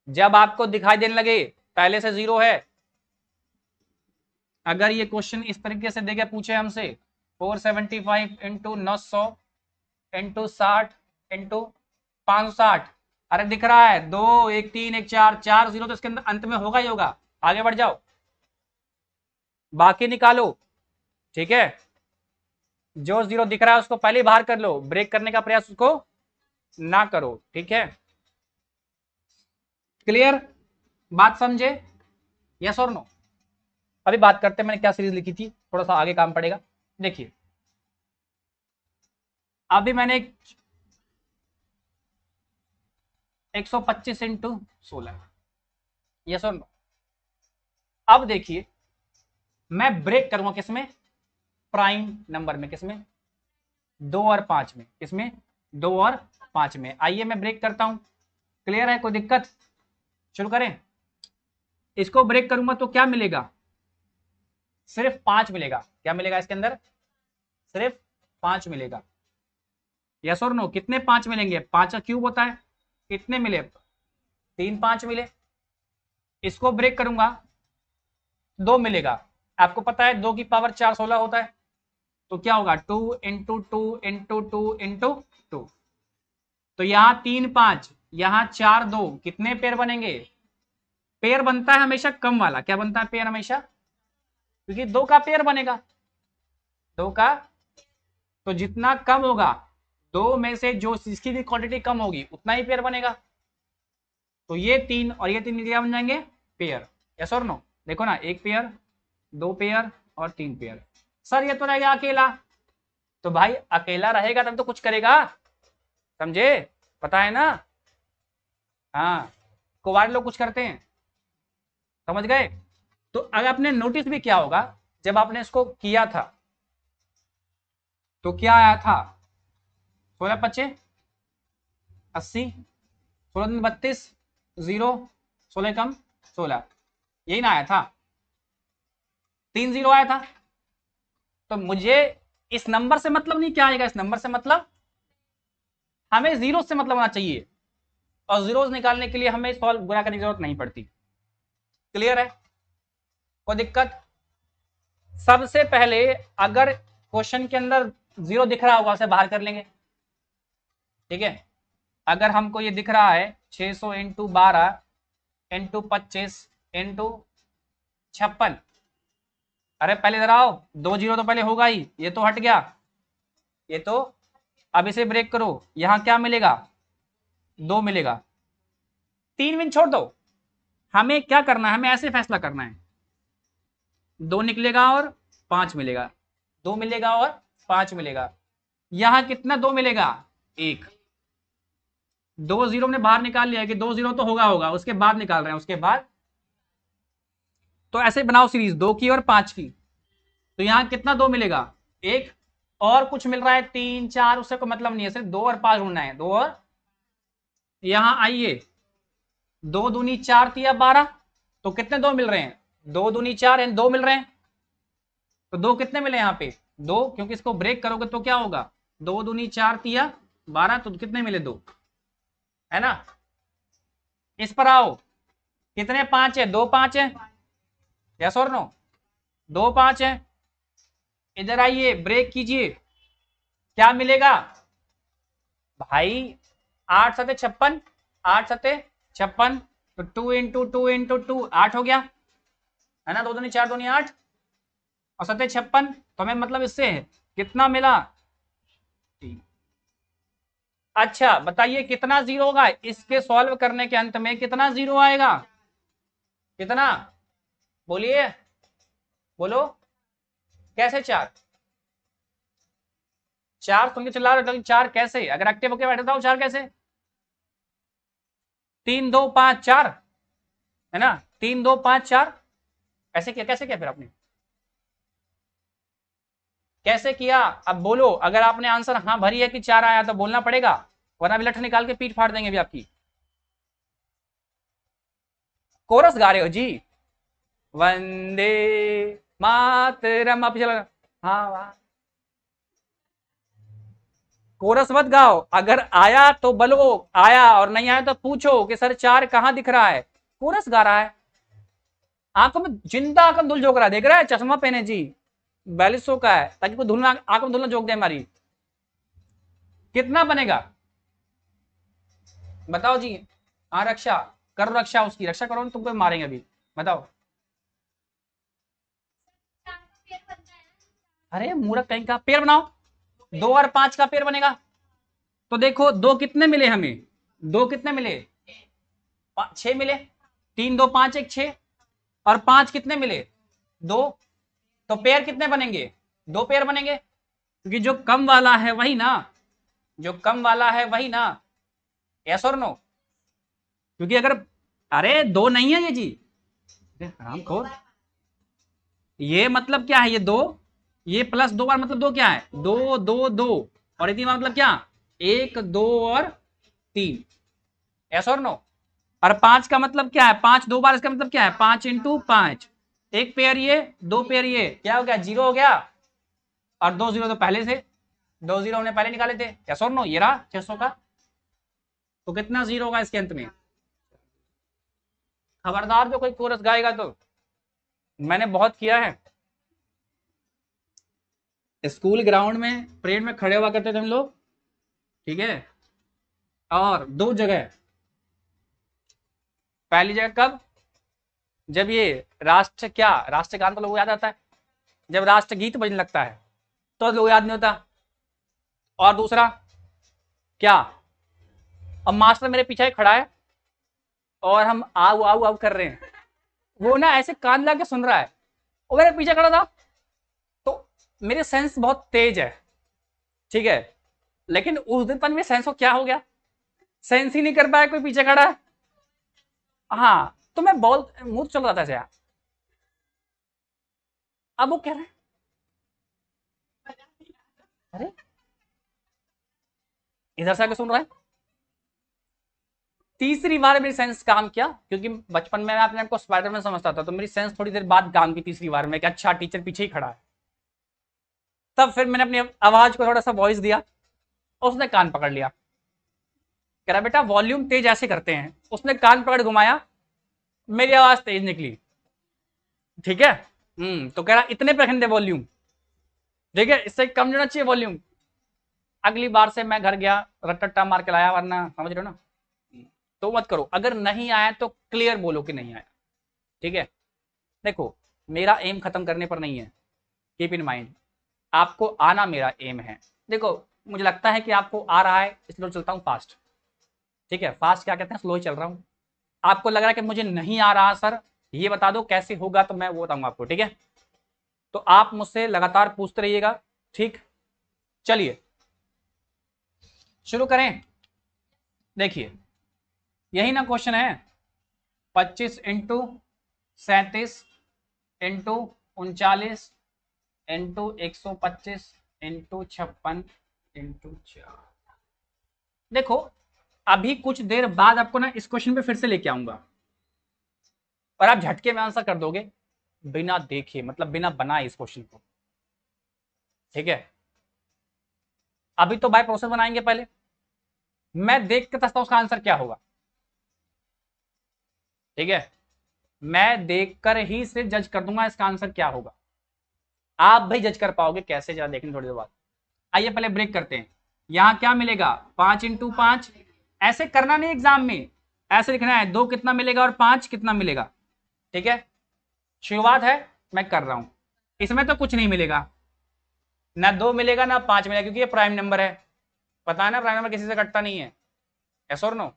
जब आपको दिखाई देने लगे पहले से 0 है। अगर ये क्वेश्चन इस तरीके से देके पूछे हमसे 475 इंटू 900 इंटू 60 इंटू 560, अरे दिख रहा है 2 1 3 1 4 4 0 तो इसके अंदर अंत में होगा ही होगा। आगे बढ़ जाओ, बाकी निकालो। ठीक है, जो 0 दिख रहा है उसको पहले बाहर कर लो, ब्रेक करने का प्रयास उसको ना करो। ठीक है, क्लियर? बात समझे? यस और नो? अभी बात करते हैं मैंने क्या सीरीज लिखी थी, थोड़ा सा आगे काम पड़ेगा। देखिए अभी मैंने 125 इंटू 16, यस और नो? अब देखिए मैं ब्रेक करूंगा किसमें? प्राइम नंबर में। किसमें? 2 और 5 में। किसमें? 2 और 5 में। आइए मैं ब्रेक करता हूं। क्लियर है? कोई दिक्कत? शुरू करें। इसको ब्रेक करूंगा तो क्या मिलेगा? सिर्फ 5 मिलेगा। क्या मिलेगा इसके अंदर? सिर्फ 5 मिलेगा। यस और नो? कितने 5 मिलेंगे? 5 का क्यूब होता है। कितने मिले? 3 5 मिले। इसको ब्रेक करूंगा 2 मिलेगा। आपको पता है 2 की पावर 4 16 होता है, तो क्या होगा? 2 इंटू 2 इंटू 2 इंटू 2। तो यहां 3 5, यहां 4 2, कितने पेयर बनेंगे? पेयर बनता है हमेशा कम वाला। क्या बनता है पेयर? हमेशा, क्योंकि 2 का पेयर बनेगा। 2 का, तो जितना कम होगा 2 में से जो जिसकी भी क्वांटिटी कम होगी उतना ही पेयर बनेगा। तो ये 3 और ये 3 क्या बन जाएंगे? पेयर। यस और नो? देखो ना, 1 पेयर, 2 पेयर और 3 पेयर। सर ये तो रह गया अकेला। तो भाई अकेला रहेगा तब तो कुछ करेगा, समझे? पता है ना? हाँ, कुवारे लोग कुछ करते हैं, समझ गए? तो अगर आपने नोटिस भी किया होगा, जब आपने इसको किया था तो क्या आया था? 16 पच्चे 80, 16 32, 0, 16 कम 16, यही ना आया था? 3 0 आया था। तो मुझे इस नंबर से मतलब नहीं, क्या आएगा इस नंबर से मतलब? हमें जीरो से मतलब होना चाहिए, और जीरोस निकालने के लिए हमें सॉल्व गुणा करने की जरूरत नहीं पड़ती। क्लियर है? कोई दिक्कत? सबसे पहले अगर क्वेश्चन के अंदर 0 दिख रहा होगा उसे बाहर कर लेंगे। ठीक है, अगर हमको ये दिख रहा है 600 इंटू 12 इंटू 25 इंटू 56, अरे पहले इधर आओ, 2 0 तो पहले होगा ही, ये तो हट गया, ये तो। अब इसे ब्रेक करो, यहां क्या मिलेगा? 2 मिलेगा। 3 विन छोड़ दो, हमें क्या करना है? हमें ऐसे फैसला करना है, 2 निकलेगा और 5 मिलेगा, 2 मिलेगा और 5 मिलेगा। यहां कितना 2 मिलेगा? 1। 2 0 ने बाहर निकाल लिया कि 2 0 तो होगा होगा, उसके बाद निकाल रहे हैं, उसके बाद। तो ऐसे बनाओ सीरीज 2 की और 5 की। तो यहां कितना 2 मिलेगा? 1। और कुछ मिल रहा है 3 4, उससे कोई मतलब नहीं है, सिर्फ 2 और 5 ढूंढना है। 2 और, यहां आइए, 2 दूनी 4 तिया 12, तो कितने 2 मिल रहे हैं? 2 दूनी 4 एंड 2 मिल रहे हैं। तो 2 कितने मिले यहाँ पे? 2, क्योंकि इसको ब्रेक करोगे तो क्या होगा? 2 दूनी 4 तिया 12, तो कितने मिले? 2, है ना? इस पर आओ, कितने 5 है? 2 5 है। यस और नो? 2 5 है। इधर आइए, ब्रेक कीजिए, क्या मिलेगा भाई? 8 7 56, 8 7 56, तो 2 इंटू 2 इंटू 2 8 हो गया, है ना? 2 दूनी 4 दूनी 8 और 7 56, तो हमें मतलब इससे है कितना मिला? 3। अच्छा बताइए कितना 0 होगा इसके सॉल्व करने के अंत में? कितना 0 आएगा? कितना? बोलिए, बोलो। कैसे 4? 4 सुन के चिल्ला रहे हो, 4 कैसे? अगर एक्टिव होकर बैठे था 4 कैसे? 3 2 5 4, है ना? 3 2 5 4, ऐसे किया? कैसे किया फिर आपने? कैसे किया? अब बोलो, अगर आपने आंसर हाँ भरी है कि 4 आया तो बोलना पड़ेगा, वरना भी लठ निकाल के पीठ फाड़ देंगे भी आपकी। कोरस गा रहे हो जी? वंदे मातरम, आप चलो। हाँ वाह, कोरस मत गाओ, अगर आया तो बोलो आया और नहीं आया तो पूछो कि सर 4 कहां दिख रहा है। कोरस गा रहा है, आंखों में जिंदा आंखों में धुल झोंक रहा है, देख रहा है, चश्मा पहने जी, 4200 का है, ताकि कोई धुलना आंखों में धुलना झोंक दे हमारी। कितना बनेगा बताओ जी। हाँ रक्षा करो, रक्षा उसकी रक्षा करो, तुमको मारेंगे अभी, बताओ। अरे मूर्ख कहीं का, पेड़ बनाओ, 2 और 5 का पेड़ बनेगा। तो देखो 2 कितने मिले हमें, 2 कितने मिले, 6 मिले, 3 2 5 1 6, और 5 कितने मिले, 2। तो पेयर कितने बनेंगे, 2 पेयर बनेंगे, क्योंकि जो कम वाला है वही ना, जो कम वाला है वही ना, यस और नो। क्योंकि अगर, अरे 2 नहीं है ये जी, आराम खोर, ये मतलब क्या है, ये 2, ये प्लस 2 बार मतलब 2 क्या है, 2 2 2, और ये 3 बार मतलब क्या, 1 2 और 3, यस और नो। और 5 का मतलब क्या है, 5 2 बार, इसका मतलब क्या है, 5 इंटू 5, 1 पेयर ये, 2 पेयर ये, क्या हो गया, 0 हो गया, और 2 0 तो पहले से, 2 0 हमने पहले निकाले थे, यस और नो, ये रहा 600 का। तो कितना 0 होगा इसके अंत में, खबरदार जो कोई कोरस गाएगा तो, मैंने बहुत किया है, स्कूल ग्राउंड में परेड में खड़े हुआ करते थे हम लोग, ठीक है, और 2 जगह, पहली जगह कब, जब ये राष्ट्र क्या, राष्ट्रगान तो लोगों को याद आता है, जब राष्ट्रगीत बजने लगता है तो लोग याद नहीं होता, और दूसरा क्या, अब मास्टर मेरे पीछे खड़ा है और हम आऊ आऊ आऊ कर रहे हैं, वो ना ऐसे कान लगा के सुन रहा है, और मेरे पीछे खड़ा था, तो मेरे सेंस बहुत तेज है, ठीक है, लेकिन उस दिन पर मेरे सेंस को क्या हो गया, सेंस ही नहीं कर पाया, कोई पीछे खड़ा है, हाँ, तो मैं बॉल मुंह चल रहा था ऐसे, अब वो कह रहे हैं, अरे इधर से आके सुन रहा है, तीसरी बार मेरी सेंस काम किया, क्योंकि बचपन में मैं अपने आप को स्पाइडरमैन समझता था, तो मेरी सेंस थोड़ी देर बाद काम की तीसरी बार में कि अच्छा टीचर पीछे ही खड़ा है, तब फिर मैंने अपनी आवाज को थोड़ा सा वॉइस दिया, उसने कान पकड़ लिया, कह रहा बेटा वॉल्यूम तेज ऐसे करते हैं, उसने कान पकड़ घुमाया, मेरी आवाज तेज निकली, ठीक है, तो कह रहा इतने पे रखने दे वॉल्यूम, ठीक है, इससे कम नहीं होना चाहिए वॉल्यूम। अगली बार से मैं घर गया रट्टा मार के लाया, वरना समझ रहे हो ना, तो मत करो, अगर नहीं आया तो क्लियर बोलो कि नहीं आया, ठीक है। देखो मेरा एम खत्म करने पर नहीं है, कीप इन माइंड, आपको आना मेरा एम है। देखो मुझे लगता है कि आपको आ रहा है, इसलिए चलता हूँ फास्ट, ठीक है, फास्ट क्या कहते हैं, स्लो ही चल रहा हूँ। आपको लग रहा है कि मुझे नहीं आ रहा सर, ये बता दो कैसे होगा, तो मैं वो बताऊंगा आपको, ठीक है। तो आप मुझसे लगातार पूछते रहिएगा, ठीक। चलिए शुरू करें, देखिए यही ना क्वेश्चन है, 25 into 37 into 39 into 125 into 56 into 4। देखो अभी कुछ देर बाद आपको ना इस क्वेश्चन पे फिर से लेके आऊंगा, और आप झटके में आंसर कर दोगे, बिना देखे, मतलब बिना बनाए इस क्वेश्चन को, ठीक है। अभी तो बाय प्रोसेस बनाएंगे, पहले मैं देख के बताता हूं उसका आंसर क्या होगा, ठीक है, मैं देखकर ही सिर्फ जज कर दूंगा इसका आंसर क्या होगा, आप भी जज कर पाओगे कैसे, जरा देखने थोड़ी देर बाद। आइए पहले ब्रेक करते हैं, यहां क्या मिलेगा, 5 इंटू 5, ऐसे करना नहीं एग्जाम में, ऐसे लिखना है, 2 कितना मिलेगा और 5 कितना मिलेगा, ठीक है। शुरुआत है, मैं कर रहा हूं, इसमें तो कुछ नहीं मिलेगा, ना 2 मिलेगा ना 5 मिलेगा, क्योंकि ये प्राइम नंबर है, पता है ना प्राइम नंबर किसी से कटता नहीं है, यस और नो।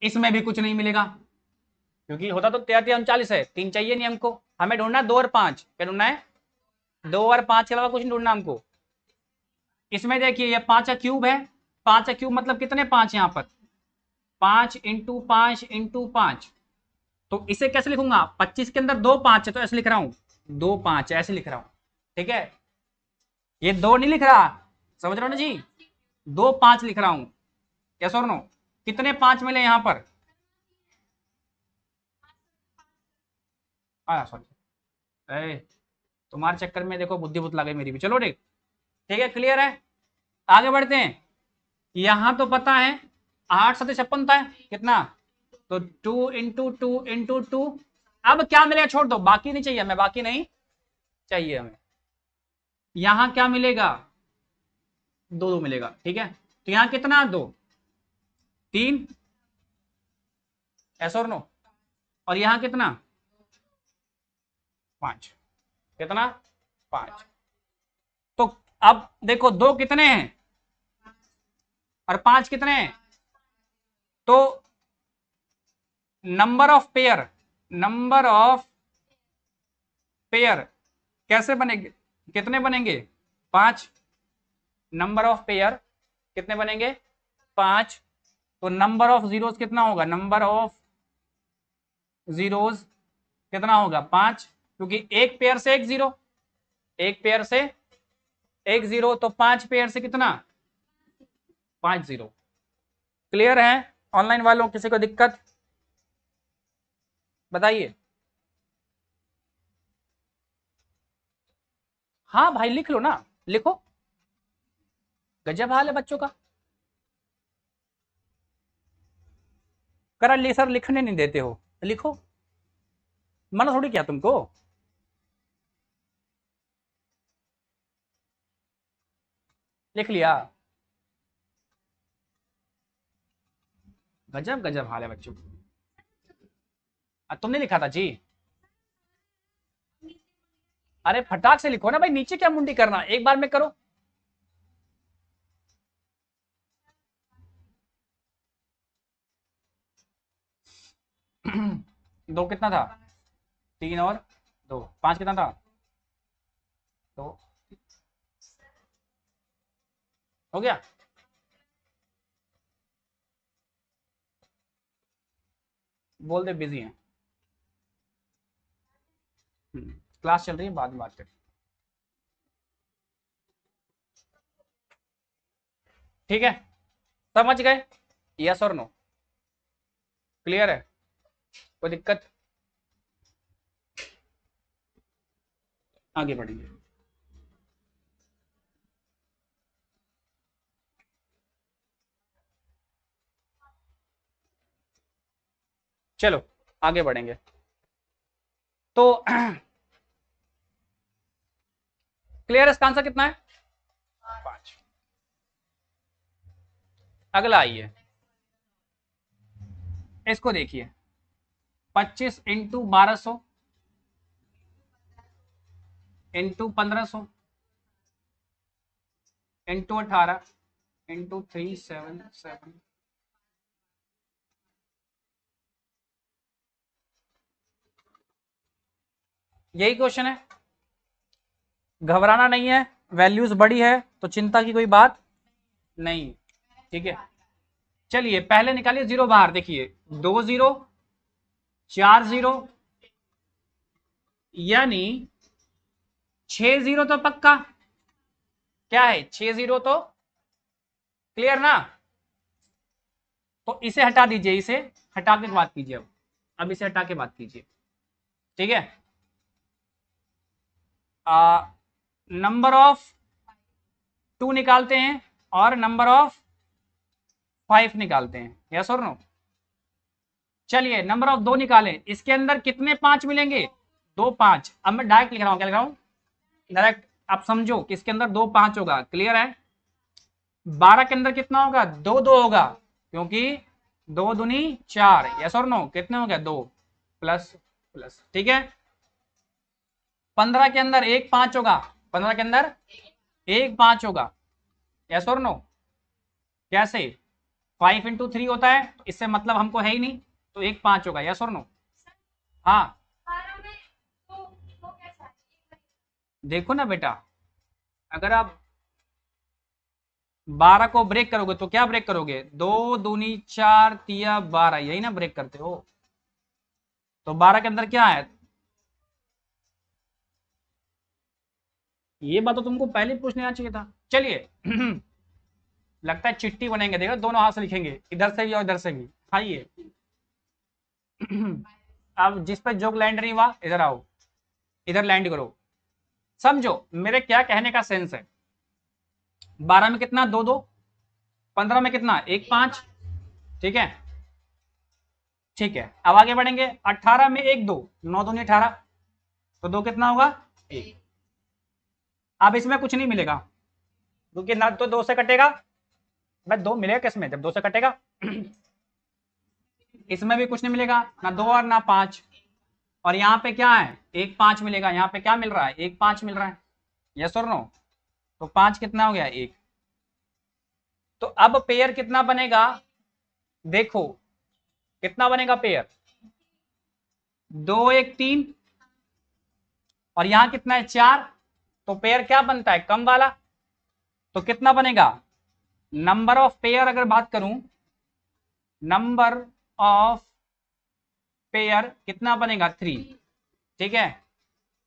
इसमें भी कुछ नहीं मिलेगा, क्योंकि होता तो 33 39 है, 3 चाहिए नहीं हमको, हमें ढूंढना 2 और 5, क्या ढूंढना है, 2 और 5 के अलावा कुछ नहीं ढूंढना हमको। इसमें देखिए ये 5 का क्यूब है, 5 का क्यूब मतलब कितने 5 यहां पर, 5 इंटू 5 इंटू 5, तो इसे कैसे लिखूंगा, 25 के अंदर 2 5 है तो ऐसे लिख रहा हूं, 2 5 ऐसे लिख रहा हूं, ठीक है। ये 2 नहीं लिख रहा, समझ रहे हो ना जी, 2 5 लिख रहा हूं, यस और नो। कितने 5 मिले यहां पर, सॉरी, तुम्हारे चक्कर में देखो बुद्धि बुत गई मेरी भी, चलो ठीक, ठीक है, क्लियर है। आगे बढ़ते हैं। यहां तो पता है 8 7 56 था कितना, तो 2 × 2 × 2। अब क्या मिलेगा, छोड़ दो, बाकी नहीं चाहिए हमें, बाकी नहीं चाहिए हमें। यहां क्या मिलेगा, 2 2 मिलेगा, ठीक है। तो यहां कितना, 2 3, ऐसा और नो, और यहां कितना 5, कितना 5। तो अब देखो 2 कितने हैं और 5 कितने हैं, तो नंबर ऑफ पेयर कैसे बनेंगे, कितने बनेंगे 5। नंबर ऑफ पेयर कितने बनेंगे 5। तो नंबर ऑफ जीरोस कितना होगा, नंबर ऑफ जीरोस कितना होगा 5, क्योंकि एक पेयर से एक जीरो, एक पेयर से एक जीरो, तो 5 पेयर से कितना 5 जीरो। क्लियर है ऑनलाइन वालों, किसी को दिक्कत बताइए। हाँ भाई लिख लो ना, लिखो, गजब हाल है बच्चों का। करा सर लिखने नहीं देते हो, लिखो, मना थोड़ी क्या तुमको। लिख लिया, गजब गजब हाल है बच्चों का। तुमने लिखा था जी, अरे फटाक से लिखो ना भाई, नीचे क्या मुंडी करना, एक बार में करो। दो कितना था, 3 और 2, 5 कितना था, तो हो गया। बोल दे बिजी है, क्लास चल रही है, बाद में बात करें, ठीक है। समझ गए, यस और नो, क्लियर है, कोई दिक्कत। आगे बढ़ेंगे। चलो आगे बढ़ेंगे। तो क्लियर, इसका आंसर कितना है 5। अगला आइए, इसको देखिए, 25 × 1200 × 1500 × 18 × 377। यही क्वेश्चन है, घबराना नहीं है, वैल्यूज बड़ी है तो चिंता की कोई बात नहीं, ठीक है। चलिए पहले निकालिए जीरो बाहर, देखिए 2 0 4 0, यानी 6 0 तो पक्का, क्या है 6 0 तो क्लियर ना। तो इसे हटा दीजिए, इसे हटा के बात कीजिए, अब इसे हटा के बात कीजिए, ठीक है। नंबर ऑफ 2 निकालते हैं और नंबर ऑफ 5 निकालते हैं, यस और नो। चलिए नंबर ऑफ 2 निकालें, इसके अंदर कितने 5 मिलेंगे, 2 5। अब मैं डायरेक्ट लिख रहा हूं, क्या लिख रहा हूं डायरेक्ट, आप समझो कि इसके अंदर 2 5 होगा, क्लियर है। 12 के अंदर कितना होगा, 2 2 होगा, क्योंकि 2 दूनी 4, यस और नो, कितने हो गया 2 प्लस प्लस, ठीक है। 15 के अंदर 1 5 होगा, 15 के अंदर 1 5 होगा, यस और नो। कैसे 5 × 3 होता है, तो इससे मतलब हमको है ही नहीं, तो 1 5 होगा, यस और नो। हाँ देखो ना बेटा, अगर आप 12 को ब्रेक करोगे तो क्या ब्रेक करोगे, 2 दूनी 4 तिया 12, यही ना ब्रेक करते हो। तो 12 के अंदर क्या है, ये बात तो तुमको पहले पूछने आना चाहिए था। चलिए लगता है चिट्ठी बनेंगे, देखो दोनों हाथ से लिखेंगे, इधर से भी और इधर से भी, आइए। अब जिस पर जोक लैंड नहीं हुआ इधर आओ, इधर लैंड करो। समझो मेरे क्या कहने का सेंस है, 12 में कितना 2 2, 15 में कितना 1 5, ठीक है ठीक है। अब आगे बढ़ेंगे, 18 में 1 2, 9 2 18, तो 2 कितना होगा 1। अब इसमें कुछ नहीं मिलेगा क्योंकि ना तो 2 से कटेगा, भाई 2 मिलेगा किसमें जब 2 से कटेगा इसमें भी कुछ नहीं मिलेगा, ना 2 और ना 5, और यहाँ पे क्या है 1 5 मिलेगा, यहाँ पे क्या मिल रहा है 1 5 मिल रहा है, यस और नो, तो 5 कितना हो गया 1। तो अब पेयर कितना बनेगा, देखो कितना बनेगा पेयर, 2 1 3, और यहां कितना है 4, तो पेयर क्या बनता है कम वाला, तो कितना बनेगा, नंबर ऑफ पेयर अगर बात करूं, नंबर ऑफ पेयर कितना बनेगा 3, ठीक है।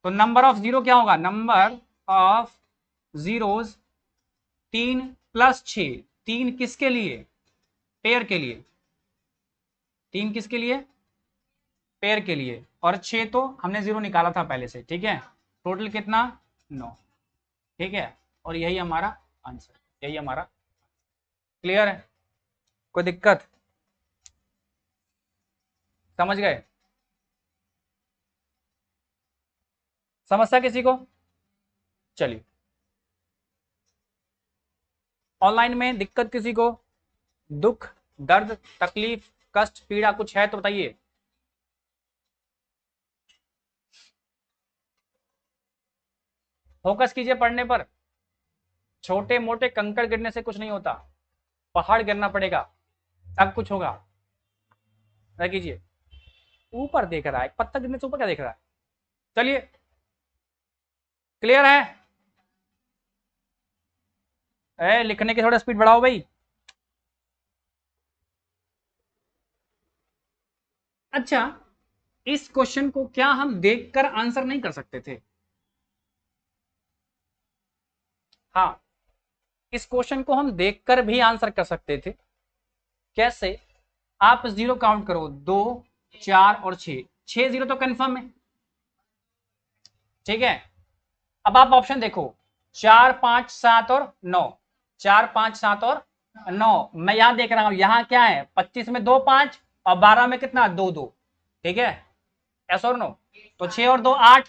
तो नंबर ऑफ जीरो क्या होगा, नंबर ऑफ जीरोज 3 + 6, 3 किसके लिए पेयर के लिए, 3 किसके लिए पेयर के लिए, और 6 तो हमने जीरो निकाला था पहले से, ठीक है। टोटल कितना 9, ठीक है, और यही हमारा आंसर, यही हमारा, क्लियर है, कोई दिक्कत, समझ गए, समस्या किसी को, चलिए ऑनलाइन में दिक्कत किसी को, दुख दर्द तकलीफ कष्ट पीड़ा कुछ है तो बताइए। फोकस कीजिए पढ़ने पर, छोटे मोटे कंकड़ गिरने से कुछ नहीं होता, पहाड़ गिरना पड़ेगा तब कुछ होगा। कीजिए, ऊपर देख रहा है, पत्थर गिरने से ऊपर क्या देख रहा है, चलिए क्लियर है। लिखने की थोड़ा स्पीड बढ़ाओ भाई। अच्छा, इस क्वेश्चन को क्या हम देखकर आंसर नहीं कर सकते थे, हाँ इस क्वेश्चन को हम देखकर भी आंसर कर सकते थे। कैसे, आप जीरो काउंट करो, 2 4 और 6, 6 जीरो तो कंफर्म है, ठीक है। अब आप ऑप्शन देखो, 4 5 7 और 9, 4 5 7 और 9, मैं यहां देख रहा हूं, यहां क्या है 25 में 2 5, और 12 में कितना 2 2, ठीक है, एस और नो, तो 6 और 2 8,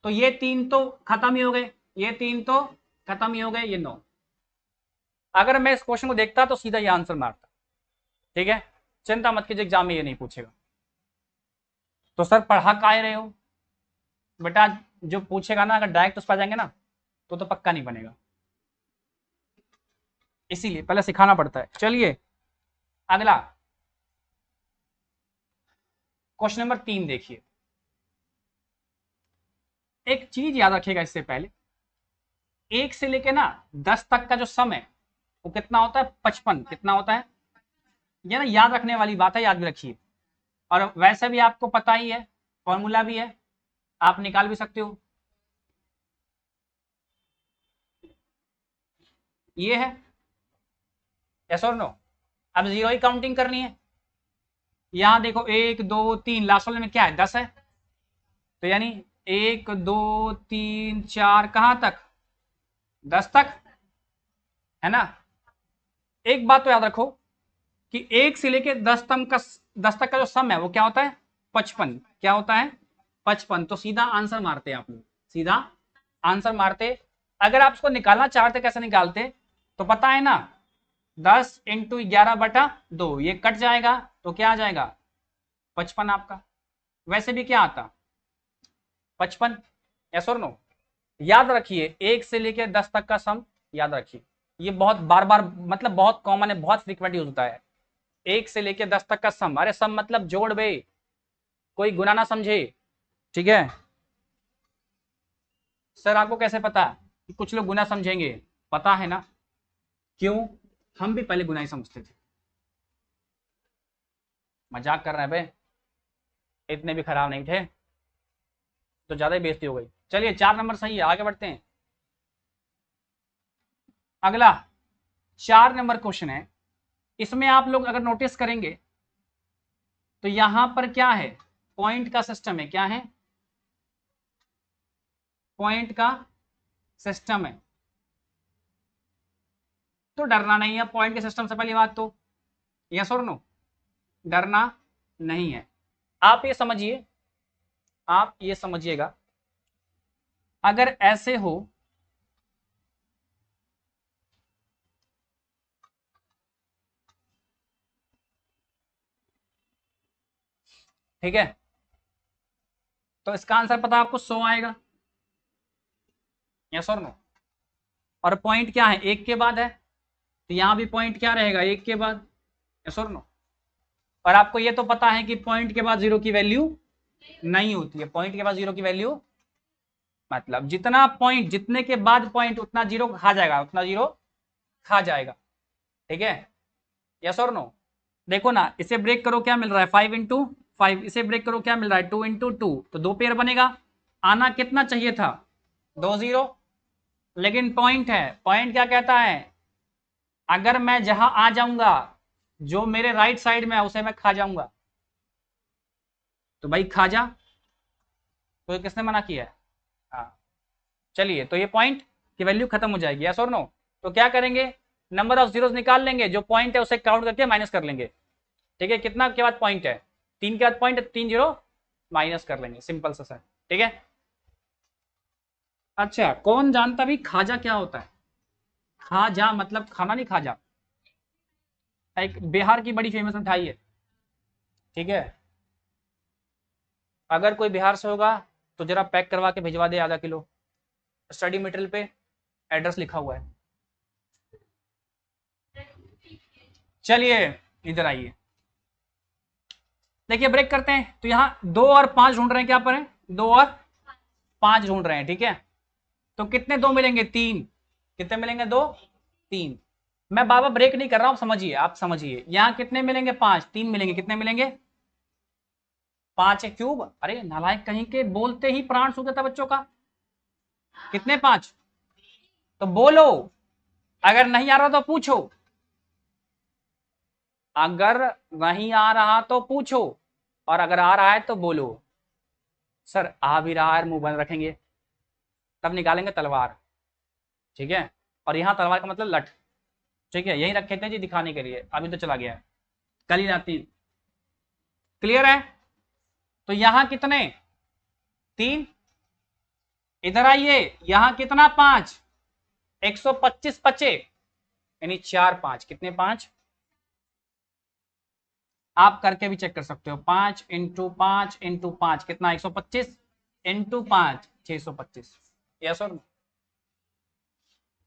तो ये 3 तो खत्म ही हो गए, ये 3 तो खत्म ही हो गए, ये 9। अगर मैं इस क्वेश्चन को देखता तो सीधा ये आंसर मारता, ठीक है, चिंता मत कीजिए एग्जाम में ये नहीं पूछेगा। तो सर पढ़ा काय रहे हो बेटा, जो पूछेगा ना अगर डायरेक्ट उस पर जाएंगे ना तो पक्का नहीं बनेगा, इसीलिए पहले सिखाना पड़ता है। चलिए अगला क्वेश्चन नंबर 3 देखिए, एक चीज याद रखिएगा इससे पहले, 1 से लेके ना 10 तक का जो सम है वो कितना होता है 55, कितना होता है, ये ना याद रखने वाली बात है, याद भी रखिए, और वैसे भी आपको पता ही है, फॉर्मूला भी है, आप निकाल भी सकते हो, ये है, यस और नो। अब जीरो ही काउंटिंग करनी है, यहां देखो 1 2 3, लास्ट वाले में क्या है 10 है, तो यानी 1 2 3 4 कहां तक 10 तक, है ना। एक बात तो याद रखो कि 1 से लेके 10 तक का जो सम है वो क्या होता है 55, क्या होता है 55, तो सीधा आंसर मारते आप लोग, सीधा आंसर मारते। अगर आप उसको निकालना चाहते कैसे निकालते, तो पता है ना 10 × 11/2, ये कट जाएगा तो क्या आ जाएगा 55 आपका, वैसे भी क्या आता 55, यस और नो। याद रखिए 1 से लेकर 10 तक का सम याद रखिए, ये बहुत बार बार मतलब बहुत कॉमन है, बहुत फ्रीक्वेंट यूज होता है, 1 से लेकर 10 तक का सम, अरे सम मतलब जोड़ बे, कोई गुना ना समझे, ठीक है। सर आपको कैसे पता कि कुछ लोग गुना समझेंगे, पता है ना, क्यों, हम भी पहले गुना ही समझते थे, मजाक कर रहे हैं बे, इतने भी खराब नहीं थे, तो ज्यादा ही बेइज्जती हो गई। चलिए 4 नंबर सही है, आगे बढ़ते हैं। अगला 4 नंबर क्वेश्चन है, इसमें आप लोग अगर नोटिस करेंगे तो यहां पर क्या है, पॉइंट का सिस्टम है, क्या है पॉइंट का सिस्टम है, तो डरना नहीं है पॉइंट के सिस्टम से, पहली बात तो यस और नो, डरना नहीं है। आप ये समझिए, आप ये समझिएगा, अगर ऐसे हो ठीक है, तो इसका आंसर पता आपको 100 आएगा, यस और नो। और पॉइंट क्या है, एक के बाद है, तो यहां भी पॉइंट क्या रहेगा, एक के बाद, यस और नो। और आपको ये तो पता है कि पॉइंट के बाद जीरो की वैल्यू नहीं होती है, पॉइंट के बाद जीरो की वैल्यू मतलब जितना पॉइंट, जितने के बाद पॉइंट उतना जीरो खा जाएगा, उतना जीरो खा जाएगा, ठीक है, यस और नो। देखो ना, इसे ब्रेक करो क्या मिल रहा है, 5 × 5, इसे ब्रेक करो क्या मिल रहा है, 2 × 2, तो 2 पेयर बनेगा। आना कितना चाहिए था, 2 0, लेकिन पॉइंट है, पॉइंट क्या कहता है, अगर मैं जहां आ जाऊंगा जो मेरे राइट साइड में है उसे मैं खा जाऊंगा, तो भाई खा जा, तो ये किसने मना किया है, हाँ। चलिए, तो ये पॉइंट की वैल्यू खत्म हो जाएगी, यस और नो। तो क्या करेंगे, नंबर ऑफ जीरोस निकाल लेंगे, जो पॉइंट है उसे काउंट करके माइनस कर लेंगे, ठीक है, कितना के बाद पॉइंट है, 3 के बाद पॉइंट है, 3 जीरो माइनस कर लेंगे, सिंपल सा सर, ठीक है। अच्छा, कौन जानता भी खाजा क्या होता है, खाजा मतलब खाना नहीं, खाजा एक बिहार की बड़ी फेमस मिठाई है, ठीक है, अगर कोई बिहार से होगा तो जरा पैक करवा के भिजवा दे आधा किलो, स्टडी मटेरियल पे एड्रेस लिखा हुआ है। चलिए इधर आइए, देखिए ब्रेक करते हैं, तो यहाँ 2 और 5 ढूंढ रहे हैं, क्या पर है, 2 और 5 ढूंढ रहे हैं, ठीक है, तो कितने 2 मिलेंगे, 3, कितने मिलेंगे, 2 3। मैं बाबा ब्रेक नहीं कर रहा हूं, समझिए, आप समझिए, यहाँ कितने मिलेंगे, 5, 3 मिलेंगे, कितने मिलेंगे, 5 है क्यूब, अरे नालायक कहीं के, बोलते ही प्राण सूख जाता बच्चों का, कितने 5, तो बोलो, अगर नहीं आ रहा तो पूछो, अगर नहीं आ रहा तो पूछो, और अगर आ रहा है तो बोलो। सर आ भी रहा है, मुंह बंद रखेंगे, तब निकालेंगे तलवार, ठीक है, और यहां तलवार का मतलब लठ, ठीक है, यही रखे थे जी दिखाने के लिए, अभी तो चला गया है, कल ही रात। क्लियर है, तो यहां कितने, 3, इधर आइए, यहां कितना 5, 125 बचे, यानी 4 5, कितने 5, आप करके भी चेक कर सकते हो, 5 × 5 × 5 कितना, 125 × 5 625, यस और नो।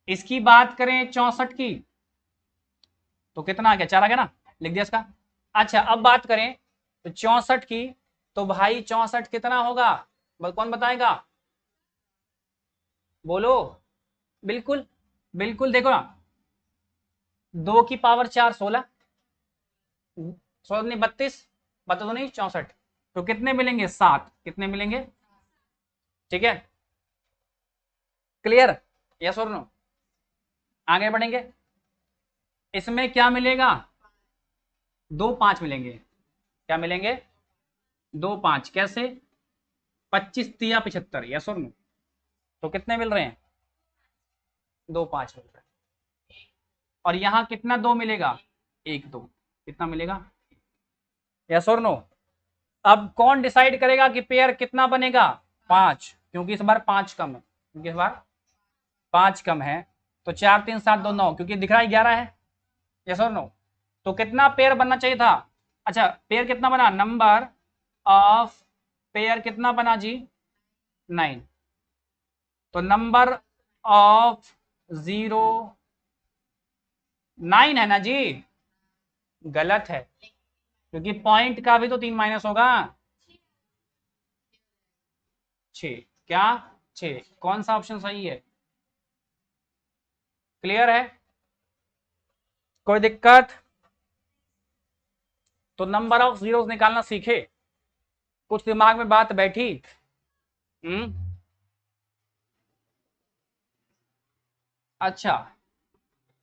इसकी बात करें 64 की, तो कितना आ गया, 4 आ गया ना, लिख दिया इसका। अच्छा, अब बात करें तो 64 की, तो भाई 64 कितना होगा, कौन बताएगा, बोलो, बिल्कुल, बिल्कुल, देखो ना, 2 की पावर 4 16, 16 नहीं 32, बता दो नहीं 64, तो कितने मिलेंगे, 7, कितने मिलेंगे, ठीक है, क्लियर, यस और नो। आगे बढ़ेंगे, इसमें क्या मिलेगा, 2 5 मिलेंगे, क्या मिलेंगे, 2 5, कैसे, 25 तिया 75, यस और नो, तो कितने मिल रहे हैं, 2 5 मिल रहे हैं, और यहां कितना 2 मिलेगा, 1 2, कितना मिलेगा, यस और नो। अब कौन डिसाइड करेगा कि पेयर कितना बनेगा, 5, क्योंकि इस बार 5 कम है, क्योंकि इस बार 5 कम है, तो 4 3 7 2 9, क्योंकि दिख रहा है 11 है, यस और नो। तो कितना पेयर बनना चाहिए था, अच्छा पेयर कितना बना, नंबर ऑफ पेयर कितना बना जी, 9, तो नंबर ऑफ 0 9 है ना जी, गलत है, क्योंकि पॉइंट का भी तो 3 माइनस होगा, 6, क्या 6, कौन सा ऑप्शन सही है, क्लियर है, कोई दिक्कत, तो नंबर ऑफ जीरोस निकालना सीखे, कुछ दिमाग में बात बैठी, अच्छा,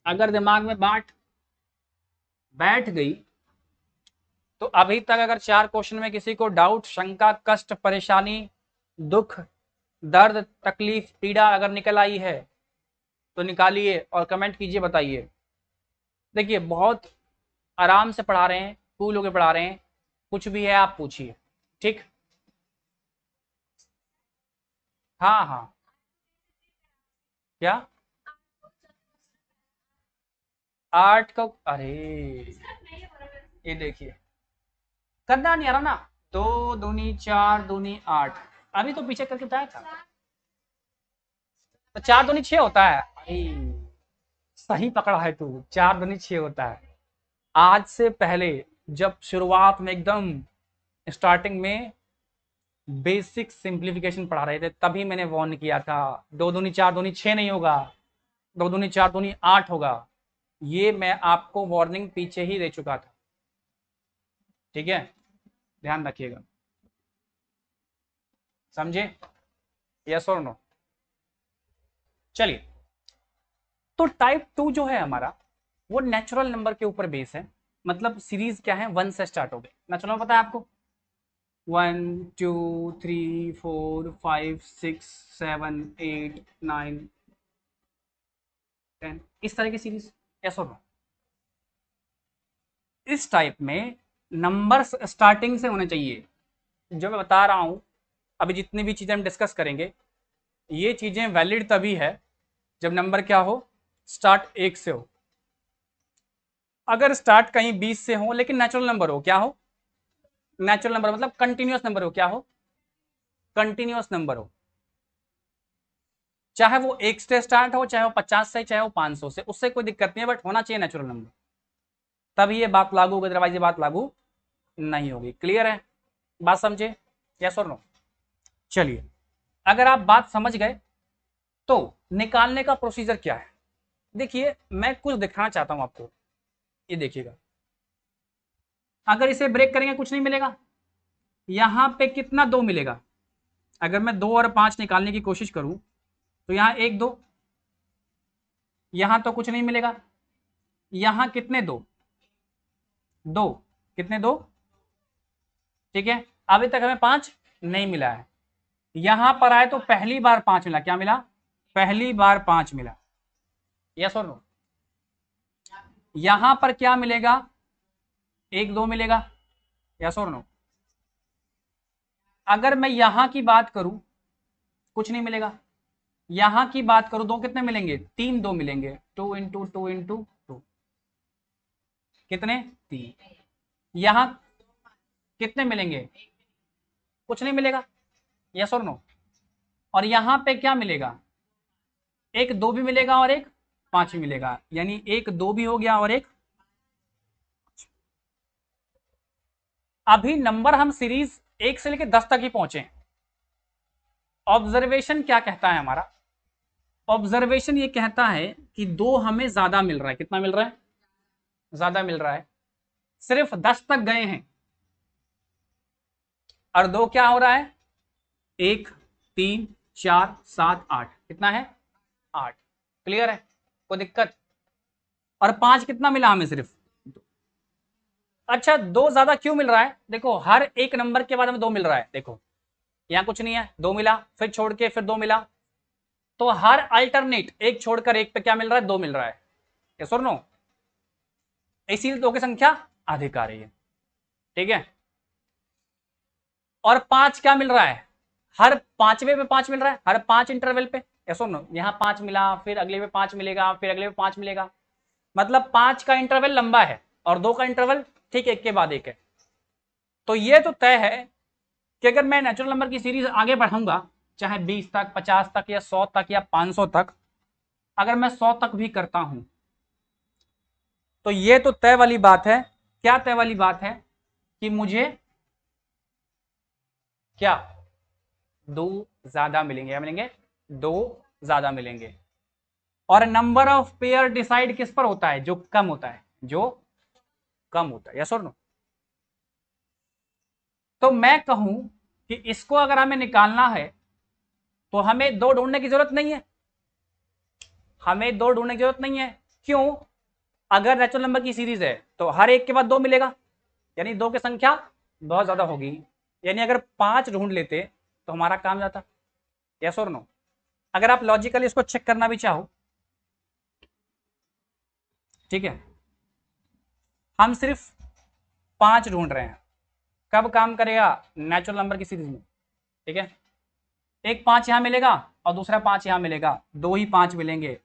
अगर दिमाग में बात बैठ गई, तो अभी तक अगर 4 क्वेश्चन में किसी को डाउट, शंका, कष्ट, परेशानी, दुख, दर्द, तकलीफ, पीड़ा अगर निकल आई है तो निकालिए और कमेंट कीजिए, बताइए। देखिए बहुत आराम से पढ़ा रहे हैं, कूल होके पढ़ा रहे हैं, कुछ भी है आप पूछिए। ठीक, हाँ हाँ। क्या? 8 का? अरे ये देखिए, करना नहीं आ रहा ना। 2 दूनी 4 दूनी 8, अभी तो पीछे करके बताया था। तो 4 दूनी 6 होता है। अरे सही पकड़ा है तू, 4 दूनी 6 होता है। आज से पहले जब शुरुआत में एकदम स्टार्टिंग में बेसिक सिंप्लीफिकेशन पढ़ा रहे थे, तभी मैंने वार्न किया था 2 दूनी 4 दूनी 6 नहीं होगा, 2 दूनी 4 दूनी 8 होगा। ये मैं आपको वार्निंग पीछे ही दे चुका था। ठीक है, ध्यान रखिएगा। समझे? यस और नो? चलिए, तो टाइप 2 जो है हमारा, वो नेचुरल नंबर के ऊपर बेस है। मतलब सीरीज क्या है, 1 से स्टार्ट हो गए। नेचुरल नंबर पता है आपको? 1 2 3 4 5 6 7 8 9 10, इस तरह की सीरीज। यस और नो? इस टाइप में नंबर्स स्टार्टिंग से होने चाहिए। जो मैं बता रहा हूं, अभी जितनी भी चीजें हम डिस्कस करेंगे, ये चीजें वैलिड तभी है जब नंबर क्या हो, स्टार्ट 1 से हो। अगर स्टार्ट कहीं 20 से हो लेकिन नेचुरल नंबर हो, क्या हो? नेचुरल नंबर मतलब कंटिन्यूअस नंबर हो, क्या हो? कंटिन्यूअस नंबर हो। चाहे वो 1 से स्टार्ट हो, चाहे वो 50 से, चाहे वो 500 से, उससे कोई दिक्कत नहीं है, बट होना चाहिए नेचुरल नंबर, तभी ये बात लागू होगी, अदरवाइज ये बात लागू नहीं होगी। क्लियर है? बात समझे? यस और नो? चलिए, अगर आप बात समझ गए तो निकालने का प्रोसीजर क्या है। देखिए, मैं कुछ दिखाना चाहता हूं आपको, ये देखिएगा। अगर इसे ब्रेक करेंगे कुछ नहीं मिलेगा, यहां पे कितना 2 मिलेगा। अगर मैं 2 और 5 निकालने की कोशिश करूं तो यहां 1 2, यहां तो कुछ नहीं मिलेगा। यहां कितने 2? 2, कितने 2? ठीक है, अभी तक हमें 5 नहीं मिला है। यहां पर आए तो पहली बार 5 मिला। क्या मिला? पहली बार 5 मिला। यस और नो? यहां पर क्या मिलेगा? 1 2 मिलेगा। यस और नो? अगर मैं यहां की बात करूं, कुछ नहीं मिलेगा। यहां की बात करूं, 2 कितने मिलेंगे? 3 2 मिलेंगे। 2 × 2 × 2, कितने? 3। यहां कितने मिलेंगे? कुछ नहीं मिलेगा। यस और नो? और यहां पे क्या मिलेगा? 1 2 भी मिलेगा और एक 5 भी मिलेगा, यानी 1 2 भी हो गया और एक। अभी नंबर हम सीरीज 1 से लेकर 10 तक ही पहुंचे। ऑब्जर्वेशन क्या कहता है हमारा? ऑब्जर्वेशन ये कहता है कि 2 हमें ज्यादा मिल रहा है। कितना मिल रहा है? ज्यादा मिल रहा है। सिर्फ 10 तक गए हैं, और 2 क्या हो रहा है? 1 3 4 7 8, कितना है? 8। क्लियर है? कोई दिक्कत? और 5 कितना मिला हमें? सिर्फ। अच्छा, 2 ज्यादा क्यों मिल रहा है? देखो, हर एक नंबर के बाद हमें 2 मिल रहा है। देखो, यहां कुछ नहीं है, 2 मिला, फिर छोड़ के फिर 2 मिला, तो हर अल्टरनेट एक छोड़कर एक पे क्या मिल रहा है? 2 मिल रहा है। यस और नो? इसीलिए 2 की संख्या अधिक आ रही है। ठीक है, और 5 क्या मिल रहा है? हर पांचवे पे 5 मिल रहा है, हर 5 इंटरवल पे। यस और नो? यहां 5 मिला, फिर अगले पे 5 मिलेगा, फिर अगले पे 5 मिलेगा। मतलब 5 का इंटरवल लंबा है और 2 का इंटरवल ठीक एक के बाद एक है। तो ये तो तय है कि अगर मैं नेचुरल नंबर की सीरीज आगे बढ़ाऊंगा, चाहे 20 तक, 50 तक, या 100 तक, या 500 तक, अगर मैं 100 तक भी करता हूं, तो ये तो तय वाली बात है। क्या तय वाली बात है? कि मुझे क्या 2 ज्यादा मिलेंगे। या मिलेंगे 2 ज्यादा मिलेंगे। और नंबर ऑफ पेयर डिसाइड किस पर होता है? जो कम होता है, जो कम होता है। यस और नो? तो मैं कहूं कि इसको अगर हमें निकालना है तो हमें 2 ढूंढने की जरूरत नहीं है। हमें 2 ढूंढने की जरूरत नहीं है। क्यों? अगर नेचुरल नंबर की सीरीज है तो हर एक के बाद 2 मिलेगा, यानी 2 की संख्या बहुत ज्यादा होगी। यानी अगर 5 ढूंढ लेते तो हमारा काम जाता। यस और नो? अगर आप लॉजिकली इसको चेक करना भी चाहो, ठीक है, हम सिर्फ 5 ढूंढ रहे हैं। कब काम करेगा? नेचुरल नंबर की सीरीज में, ठीक है। एक 5 यहां मिलेगा और दूसरा 5 यहां मिलेगा, 2 ही 5 मिलेंगे।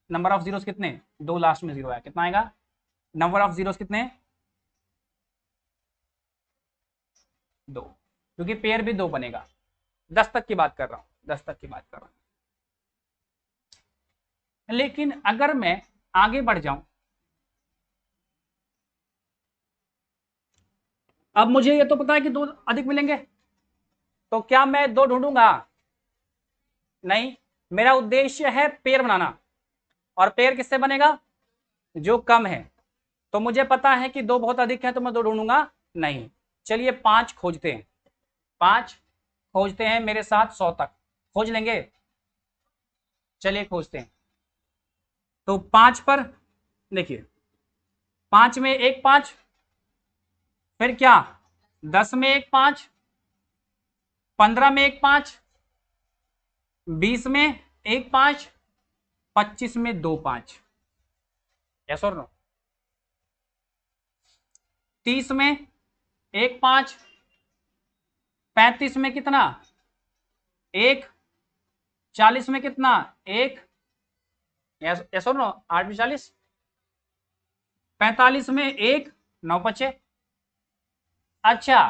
नंबर ऑफ जीरोस कितने? 2, लास्ट में 0 है, कितना आएगा? नंबर ऑफ जीरोस कितने? 2, क्योंकि पेयर भी 2 बनेगा। 10 तक की बात कर रहा हूं, 10 तक की बात कर रहा हूं। लेकिन अगर मैं आगे बढ़ जाऊं, अब मुझे ये तो पता है कि 2 अधिक मिलेंगे, तो क्या मैं 2 ढूंढूंगा? नहीं, मेरा उद्देश्य है पेयर बनाना। और पेयर किससे बनेगा? जो कम है। तो मुझे पता है कि 2 बहुत अधिक है, तो मैं 2 ढूंढूंगा नहीं। चलिए 5 खोजते हैं, 5 खोजते हैं मेरे साथ, 100 तक खोज लेंगे। चलिए खोजते हैं। तो 5 पर देखिए, 5 में एक 5, फिर क्या, 10 में एक 5, 15 में एक 5, 20 में एक 5, 25 में 2 5। यस और नो? 30 में एक 5, 35 में कितना? एक, 40 में कितना? एक। यस और नो? 8 में 40, 45 में एक, 9 पचे। अच्छा,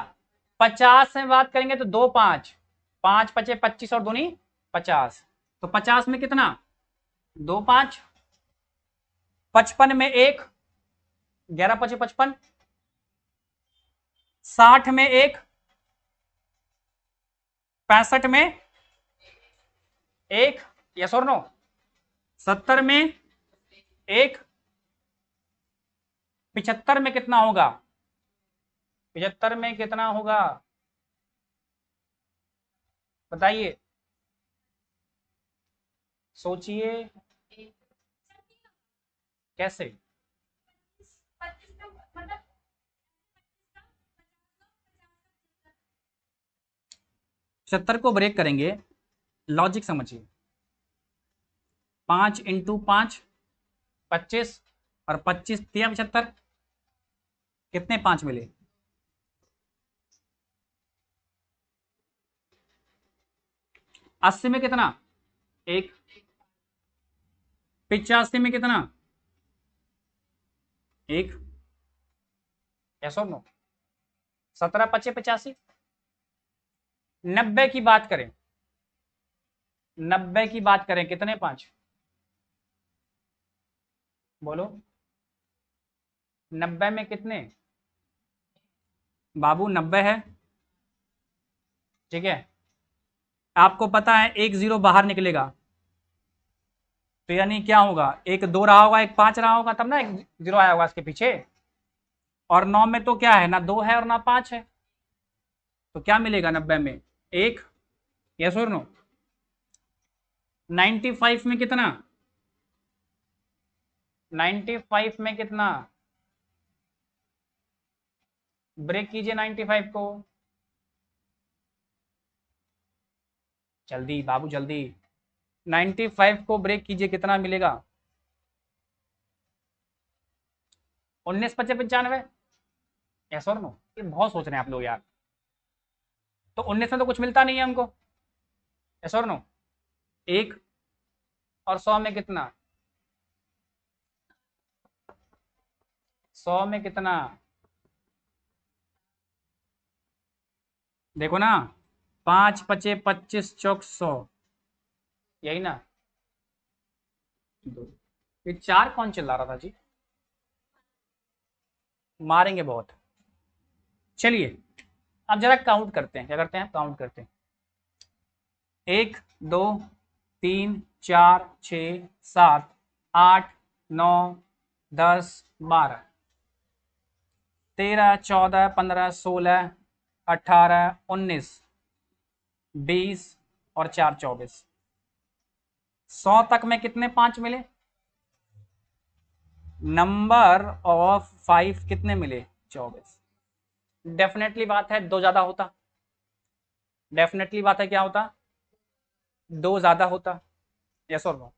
50 में बात करेंगे तो 2 5, 5 पचे 25 और दूनी 50। तो 50 में कितना? 2 5। 55 में एक, 11 पचे 55। 60 में एक, 65 में एक। यस और नो? 70 में एक। 75 में कितना होगा? 75 में कितना होगा बताइए, सोचिए। कैसे? 75 को ब्रेक करेंगे, लॉजिक समझिए। 5 इंटू 5 25, और 25 तिया 75, कितने 5 मिले? 80 में कितना? एक। 85 में कितना? एक। यस और नो? 17 पचे 85। 90 की बात करें, 90 की बात करें, कितने 5? बोलो, 90 में कितने? बाबू 90 है, ठीक है। आपको पता है एक 0 बाहर निकलेगा, तो यानी क्या होगा? एक 2 रहा होगा, एक 5 रहा होगा, तब ना एक 0 आया होगा इसके पीछे। और 9 में तो क्या है, ना 2 है और ना 5 है, तो क्या मिलेगा 90 में? एक। यस और नो? 95 में कितना? 95 में कितना? ब्रेक कीजिए 95 को, जल्दी बाबू जल्दी। 95 को ब्रेक कीजिए, कितना मिलेगा? 19 पचे 95। यस और नो? ये बहुत सोच रहे हैं आप लोग यार। तो 19 में तो कुछ मिलता नहीं है हमको। यस और नो? एक। और 100 में कितना? 100 में कितना? देखो ना, 5 पचे 25 चौक 100, यही ना? दो। ये 4 कौन चिल्ला रहा था जी? मारेंगे बहुत। चलिए अब जरा काउंट करते हैं, क्या करते हैं? काउंट करते हैं। 1 2 3 4 6 7 8 9 10 12 13 14 15 16 18 19 20 और 4 24। 100 तक में कितने 5 मिले? नंबर ऑफ 5 कितने मिले? 24। डेफिनेटली बात है 2 ज्यादा होता, डेफिनेटली बात है क्या होता? 2 ज्यादा होता। यस और नो?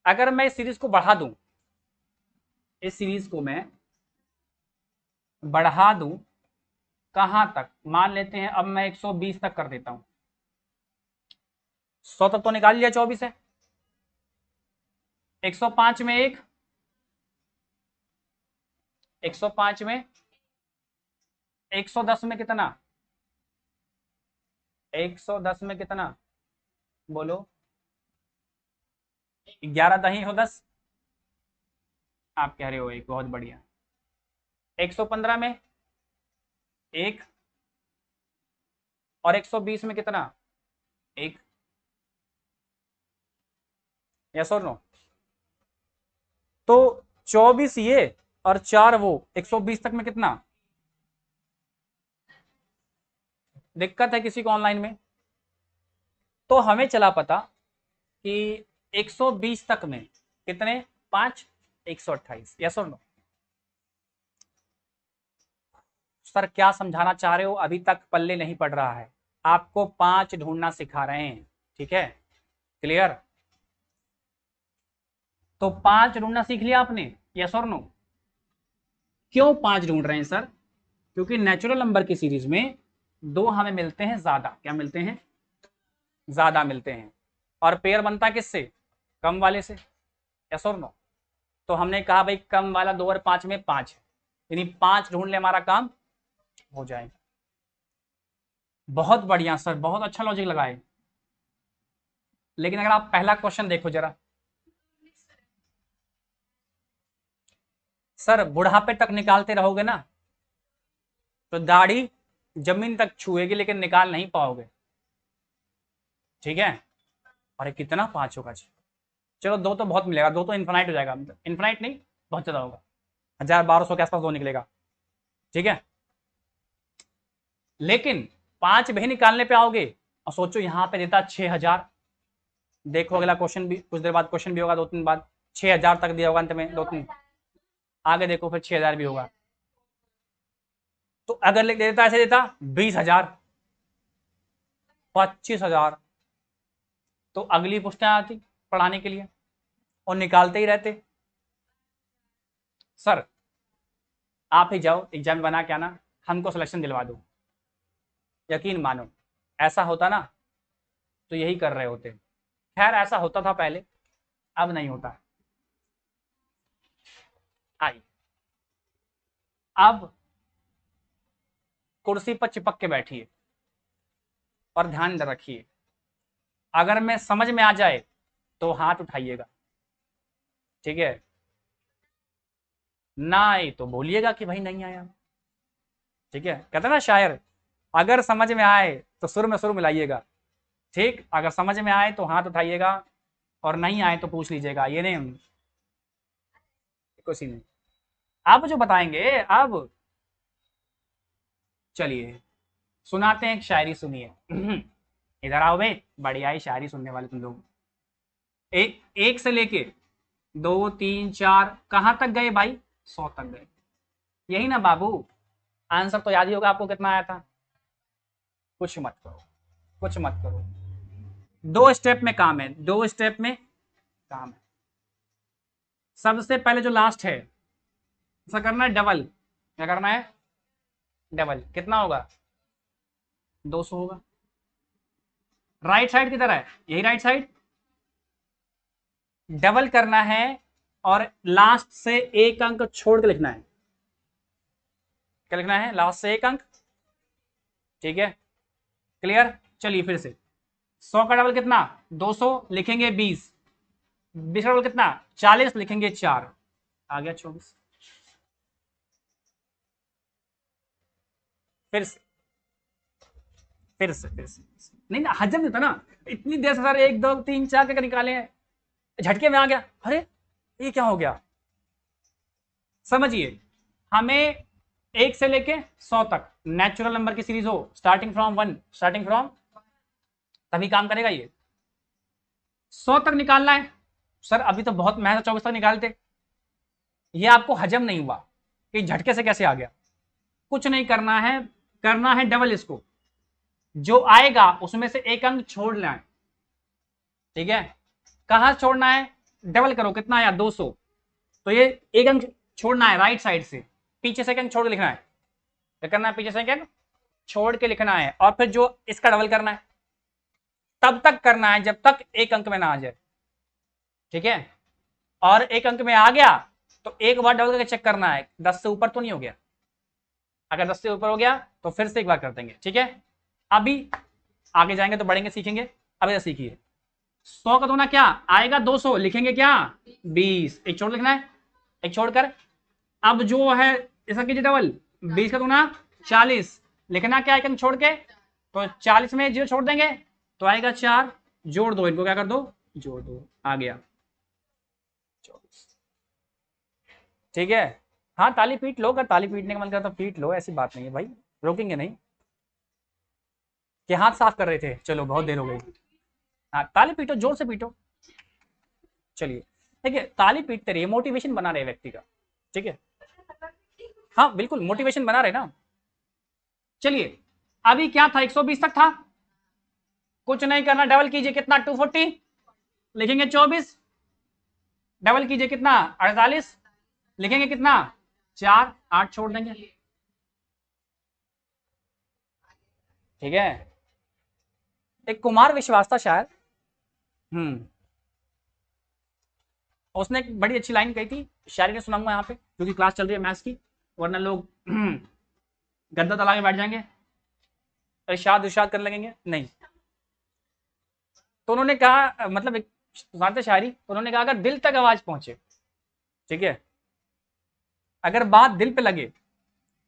अगर मैं इस सीरीज को बढ़ा दूं, इस सीरीज को मैं बढ़ा दूं कहां तक, मान लेते हैं अब मैं 120 तक कर देता हूं। 100 तक तो निकाल लिया 24 है, 105 में एक, 105 में 110 में कितना, 110 में कितना बोलो, 11 दही हो 10, आप कह रहे हो एक, बहुत बढ़िया। 115 में एक, और 120 में कितना, एक। यस और नो? तो 24 ये और 4 वो, 120 तक में कितना। दिक्कत है किसी को ऑनलाइन में? तो हमें चला पता कि 120 तक में कितने, 5, 128। यस और नो? सर क्या समझाना चाह रहे हो, अभी तक पल्ले नहीं पड़ रहा है, आपको 5 ढूंढना सिखा रहे हैं, ठीक है, क्लियर? तो 5 ढूंढना सीख लिया आपने, यस और नो? क्यों 5 ढूंढ रहे हैं सर? क्योंकि नेचुरल नंबर की सीरीज में 2 हमें मिलते हैं ज्यादा, क्या मिलते हैं, ज्यादा मिलते हैं, और पेयर बनता है किससे, कम वाले से, यस और नो? तो हमने कहा भाई कम वाला 2 और 5 में 5 है, यानी 5 ढूंढ ले, हमारा काम हो जाएगा। बहुत बढ़िया सर, बहुत अच्छा लॉजिक लगाए। लेकिन अगर आप पहला क्वेश्चन देखो जरा, सर बुढ़ापे तक निकालते रहोगे ना तो दाढ़ी जमीन तक छुएगी लेकिन निकाल नहीं पाओगे, ठीक है? अरे कितना 5 होगा जी? चलो 2 तो बहुत मिलेगा, 2 तो इन्फाइनाइट हो जाएगा, इन्फाइनाइट नहीं, बहुत ज्यादा होगा, 1000-1200 के आसपास 2 निकलेगा, ठीक है? लेकिन 5 भी निकालने पे आओगे, और सोचो यहां पे देता 6000, देखो अगला क्वेश्चन भी कुछ देर बाद, क्वेश्चन भी होगा 2-3 बाद, 6000 तक दिया होगा अंत में, 2-3 आगे देखो फिर 6000 भी होगा। तो अगर लिख देता, ऐसे देता 20,000, 25,000, तो अगली पुष्टें आती पढ़ाने के लिए और निकालते ही रहते। सर आप ही जाओ एग्जाम बना के आना, हमको सिलेक्शन दिलवा दो, यकीन मानो ऐसा होता ना तो यही कर रहे होते। खैर ऐसा होता था पहले, अब नहीं होता। आइए अब कुर्सी पर चिपक के बैठिए और ध्यान रखिए, अगर मैं समझ में आ जाए तो हाथ उठाइएगा, ठीक है? ना आए तो बोलिएगा कि भाई नहीं आया, ठीक है? कहते ना शायर, अगर समझ में आए तो सुर में सुर मिलाइएगा, ठीक? अगर समझ में आए तो हाथ उठाइएगा, और नहीं आए तो पूछ लीजिएगा, ये नहीं कुछ ही नहीं। अब जो बताएंगे, अब चलिए सुनाते हैं एक शायरी, सुनिए। इधर आओ बे, बढ़िया ही शायरी सुनने वाले तुम लोग। एक से लेके 2, 3, 4 कहां तक गए भाई, 100 तक गए, यही ना बाबू? आंसर तो याद ही होगा आपको कितना आया था। कुछ मत करो, कुछ मत करो, 2 स्टेप में काम है, 2 स्टेप में काम है। सबसे पहले जो लास्ट है ऐसा करना है डबल, क्या करना है, डबल, कितना होगा, 200 होगा। राइट साइड किधर है, यही राइट साइड, डबल करना है और लास्ट से एक अंक छोड़ के लिखना है। क्या लिखना है, लास्ट से एक अंक, ठीक है, क्लियर? चलिए फिर से, 100 का डबल कितना, 200 लिखेंगे 20, 20 का डबल कितना, 40 लिखेंगे 4, आ गया 24। फिर से फिर से नहीं ना, हजम नहीं होता ना, इतनी देर से सर 1, 2, 3, 4 करके निकाले हैं, झटके में आ गया, अरे ये क्या हो गया। समझिए, हमें 1 से लेके 100 तक नेचुरल नंबर की सीरीज हो, स्टार्टिंग फ्रॉम 1, स्टार्टिंग फ्रॉम, तभी काम करेगा ये। 100 तक निकालना है सर, अभी तो बहुत महंगा 24 तक निकालते, ये आपको हजम नहीं हुआ कि झटके से कैसे आ गया। कुछ नहीं करना है, करना है डबल, इसको जो आएगा उसमें से एक अंक छोड़ना है, ठीक है? कहां छोड़ना है, डबल करो, कितना आया 200, तो ये एक अंक छोड़ना है राइट साइड से, पीछे से एक अंक छोड़ के लिखना है, क्या करना है, पीछे सेकंड छोड़ के लिखना है, और फिर जो इसका डबल करना है तब तक करना है जब तक एक अंक में ना आ जाए, ठीक है। और एक अंक में आ गया तो एक बार डबल करके चेक करना है 10 से ऊपर तो नहीं हो गया। अगर 10 से ऊपर हो गया तो फिर से एक बार कर देंगे, ठीक है। अभी आगे जाएंगे तो बढ़ेंगे, सीखेंगे। अभी सीखिए 100 का दूना क्या आएगा, 200 लिखेंगे क्या 20, एक छोड़ लिखना है, एक छोड़कर। अब जो है इसका कीजिए डबल, 20 का दूना 40 लिखना क्या, एक अंक छोड़ के, तो 40 में 0 छोड़ देंगे तो आएगा 4, जोड़ दो इनको, क्या कर दो, जोड़ दो, आ गया 24, ठीक है। हाँ ताली पीट लो, अगर ताली पीटने का मन करता तो पीट लो, ऐसी बात नहीं है भाई, रोकेंगे नहीं। कि हाथ साफ कर रहे थे, चलो बहुत देर हो गई। हाँ ताली पीटो, जोर से पीटो। चलिए देखिए, ताली पीटते रहिए, मोटिवेशन बना रहे व्यक्ति का, ठीक है। हाँ बिल्कुल मोटिवेशन बना रहे ना। चलिए अभी क्या था, 120 तक था, कुछ नहीं करना, डबल कीजिए कितना 240 लिखेंगे 24, डबल कीजिए कितना 48 लिखेंगे कितना 4, 8 छोड़ देंगे, ठीक है। एक कुमार विश्वास था शायद, उसने एक बड़ी अच्छी लाइन कही थी, शायरी ने सुनाऊंगा यहाँ पे क्योंकि क्लास चल रही है मैथ्स की, वरना लोग गद्दा तला के बैठ जाएंगे, इरशाद इरशाद करने लगेंगे, नहीं। तो उन्होंने कहा, मतलब एक सुनाते शायरी, उन्होंने कहा अगर दिल तक आवाज पहुंचे, ठीक है, अगर बात दिल पे लगे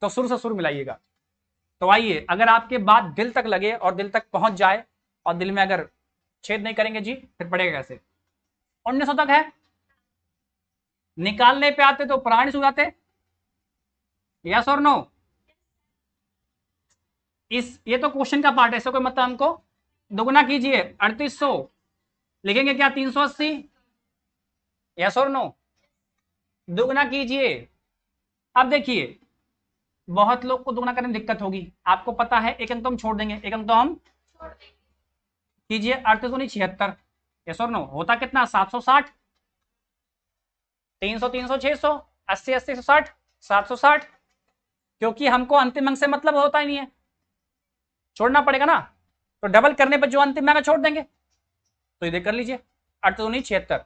तो सुर से सुर मिलाइएगा। तो आइए, अगर आपके बात दिल तक लगे और दिल तक पहुंच जाए और दिल में अगर छेद नहीं करेंगे जी, फिर पड़ेगा कैसे। 1900 तक है, निकालने पे आते तो प्राण सूख जाते, यस और नो। ये तो क्वेश्चन का पार्ट है, ऐसा कोई मतलब हमको दोगुना कीजिए 3800 लिखेंगे क्या 380, यस और नो, दुगना कीजिए। अब देखिए बहुत लोग को दुगना करने में दिक्कत होगी, आपको पता है एक अंक तो हम छोड़ देंगे, एक अंक तो हम कीजिए 38 76, यस और नो, होता कितना 760, 300 300 600 80 80 160 760, क्योंकि हमको अंतिम अंक से मतलब होता ही नहीं है, छोड़ना पड़ेगा ना, तो डबल करने पर जो अंतिम अंक छोड़ देंगे, तो ये कर लीजिए 38 76,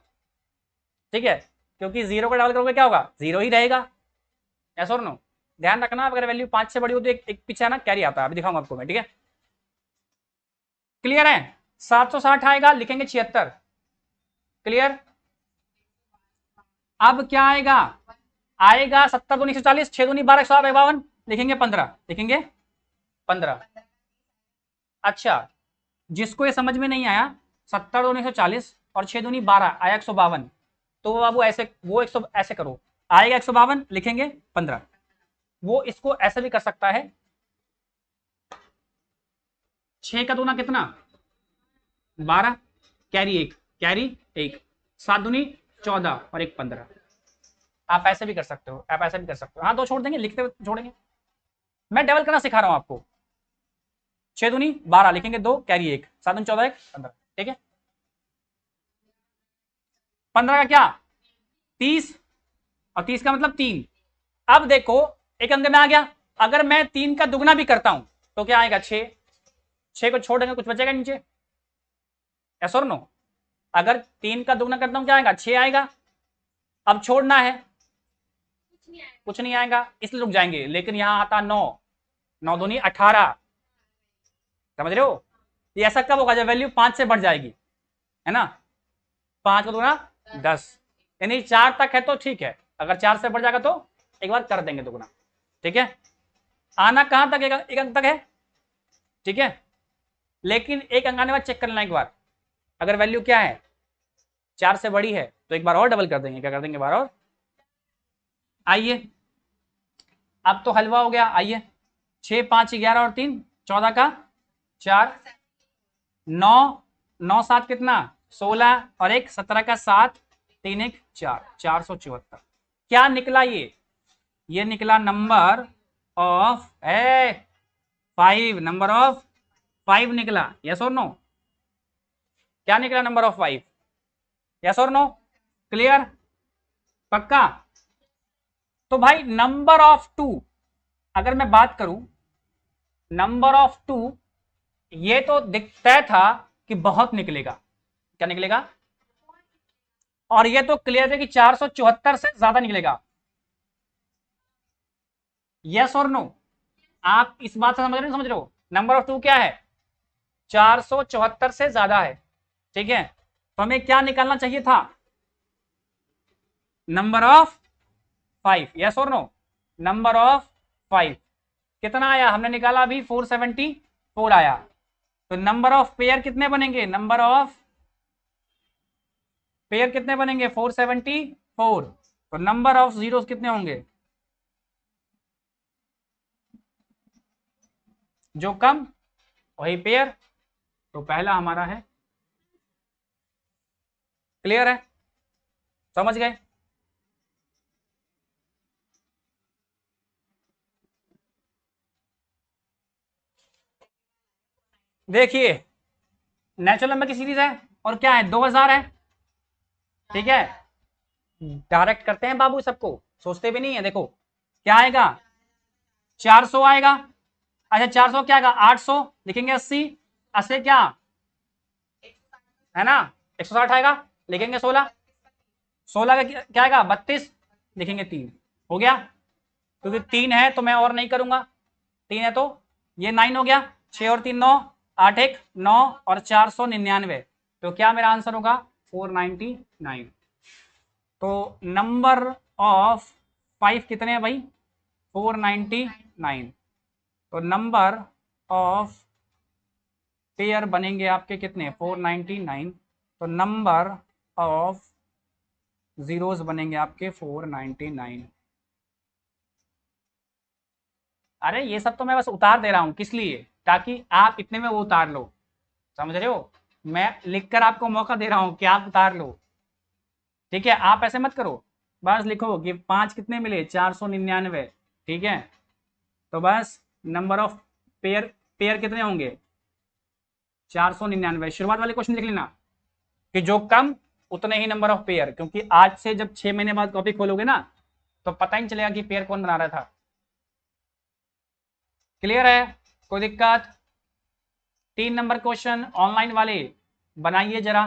ठीक है, क्योंकि 0 का डबल करोगे क्या होगा 0 ही रहेगा, यस और नो। ध्यान रखना अगर वैल्यू 5 से बड़ी हो तो एक पीछे है ना कैरी आता है, अभी दिखाऊंगा आपको मैं, ठीक है। क्लियर है, 760 आएगा लिखेंगे 76, क्लियर। अब क्या आएगा, आएगा 70 दूनी 140, 6 दूनी 12 152 लिखेंगे 15, लिखेंगे 15। अच्छा जिसको ये समझ में नहीं आया, 70 दूनी 140 और 6 दूनी 12 आया 152, तो वो बाबू ऐसे, वो 100 ऐसे करो, आएगा 152 लिखेंगे 15। वो इसको ऐसे भी कर सकता है, 6 का दूना कितना 12, कैरी 1, कैरी 1, 7 दूनी 14 और 1 15। आप ऐसे भी कर सकते हो, आप ऐसे भी कर सकते हो, हाँ 2 छोड़ देंगे, लिखते हुए छोड़ेंगे, मैं डबल करना सिखा रहा हूं आपको। 6 दूनी 12 लिखेंगे 2, कैरी 1, 7 दूनी 14 1 15, ठीक है। 15 का क्या 30, और 30 का मतलब 3। अब देखो एक अंक में आ गया, अगर मैं 3 का दुगना भी करता हूं तो क्या आएगा 6, 6 को छोड़ देंगे कुछ बचेगा नीचे, यस और नो। अगर 3 का दुगना करता हूं क्या आएगा 6 आएगा, अब छोड़ना है कुछ नहीं आएगा इसलिए रुक जाएंगे, लेकिन यहां आता 9, 9 दूनी 18, समझ रहे हो। ये ऐसा कब होगा जब वैल्यू 5 से बढ़ जाएगी, है ना, 5 का दुगना 10, यानी 4 तक है तो ठीक है, अगर 4 से बढ़ जाएगा तो एक बार कर देंगे दुगना, ठीक है। आना कहां तक, एक अंक तक है, ठीक है, लेकिन एक अंक आने बाद चेक कर लेना एक बार, अगर वैल्यू क्या है 4 से बड़ी है तो एक बार और डबल कर देंगे, क्या कर देंगे बार और। आइए अब तो हलवा हो गया, आइए 6 5 11 और 3 14 का 4, 9 9 7 कितना 16 और 1 17 का 7 3 1 4, 474। क्या निकला ये निकला नंबर ऑफ 5, नंबर ऑफ 5 निकला, यस और नो। क्या निकला नंबर ऑफ 5, यस और नो, क्लियर पक्का। तो भाई नंबर ऑफ 2 अगर मैं बात करूं नंबर ऑफ 2, ये तो दिखता था कि बहुत निकलेगा, क्या निकलेगा, और ये तो क्लियर है कि 474 से ज्यादा निकलेगा। यस और नो? आप इस बात से समझ रहे हो, समझ रहे हो? नंबर ऑफ 2 क्या है, 474 से ज्यादा है, ठीक है। तो हमें क्या निकालना चाहिए था, नंबर ऑफ 5। यस और नो? नंबर ऑफ 5 कितना आया, हमने निकाला अभी 474 आया। तो नंबर ऑफ पेयर कितने बनेंगे, नंबर ऑफ पेयर कितने बनेंगे, 474। तो नंबर ऑफ जीरो कितने होंगे, जो कम वही पेयर। तो पहला हमारा है, क्लियर है, समझ गए? देखिए नेचुरल नंबर की सीरीज है और क्या है, 2000 है, ठीक है। डायरेक्ट करते हैं बाबू सबको, सोचते भी नहीं है। देखो क्या आएगा, 400 आएगा। अच्छा 400 क्या आएगा, 800 लिखेंगे, 80, 80 क्या है ना, 160 आएगा, लिखेंगे 16, 16 का क्या आएगा, 32, लिखेंगे 3। हो गया, क्योंकि 3 है तो मैं और नहीं करूंगा, 3 है तो ये 9 हो गया, 6 और 3 9, 8 1 9 और 499। तो क्या मेरा आंसर होगा, 499। तो नंबर ऑफ 5 कितने हैं भाई, 499। तो नंबर ऑफ पेयर बनेंगे आपके कितने, 499। तो नंबर ऑफ जीरोस बनेंगे आपके 499। अरे ये सब तो मैं बस उतार दे रहा हूं, किस लिए, ताकि आप इतने में वो उतार लो, समझ रहे हो? मैं लिखकर आपको मौका दे रहा हूं कि आप उतार लो, ठीक है। आप ऐसे मत करो, बस लिखो कि 5 कितने मिले, 499, ठीक है। तो बस नंबर ऑफ पेयर, पेयर कितने होंगे, 499। शुरुआत वाले क्वेश्चन लिख लेना कि जो कम उतने ही नंबर ऑफ पेयर, क्योंकि आज से जब 6 महीने बाद कॉपी खोलोगे ना तो पता ही नहीं चलेगा कि पेयर कौन बना रहा था। क्लियर है, कोई दिक्कत? 3 नंबर क्वेश्चन ऑनलाइन वाले बनाइए जरा।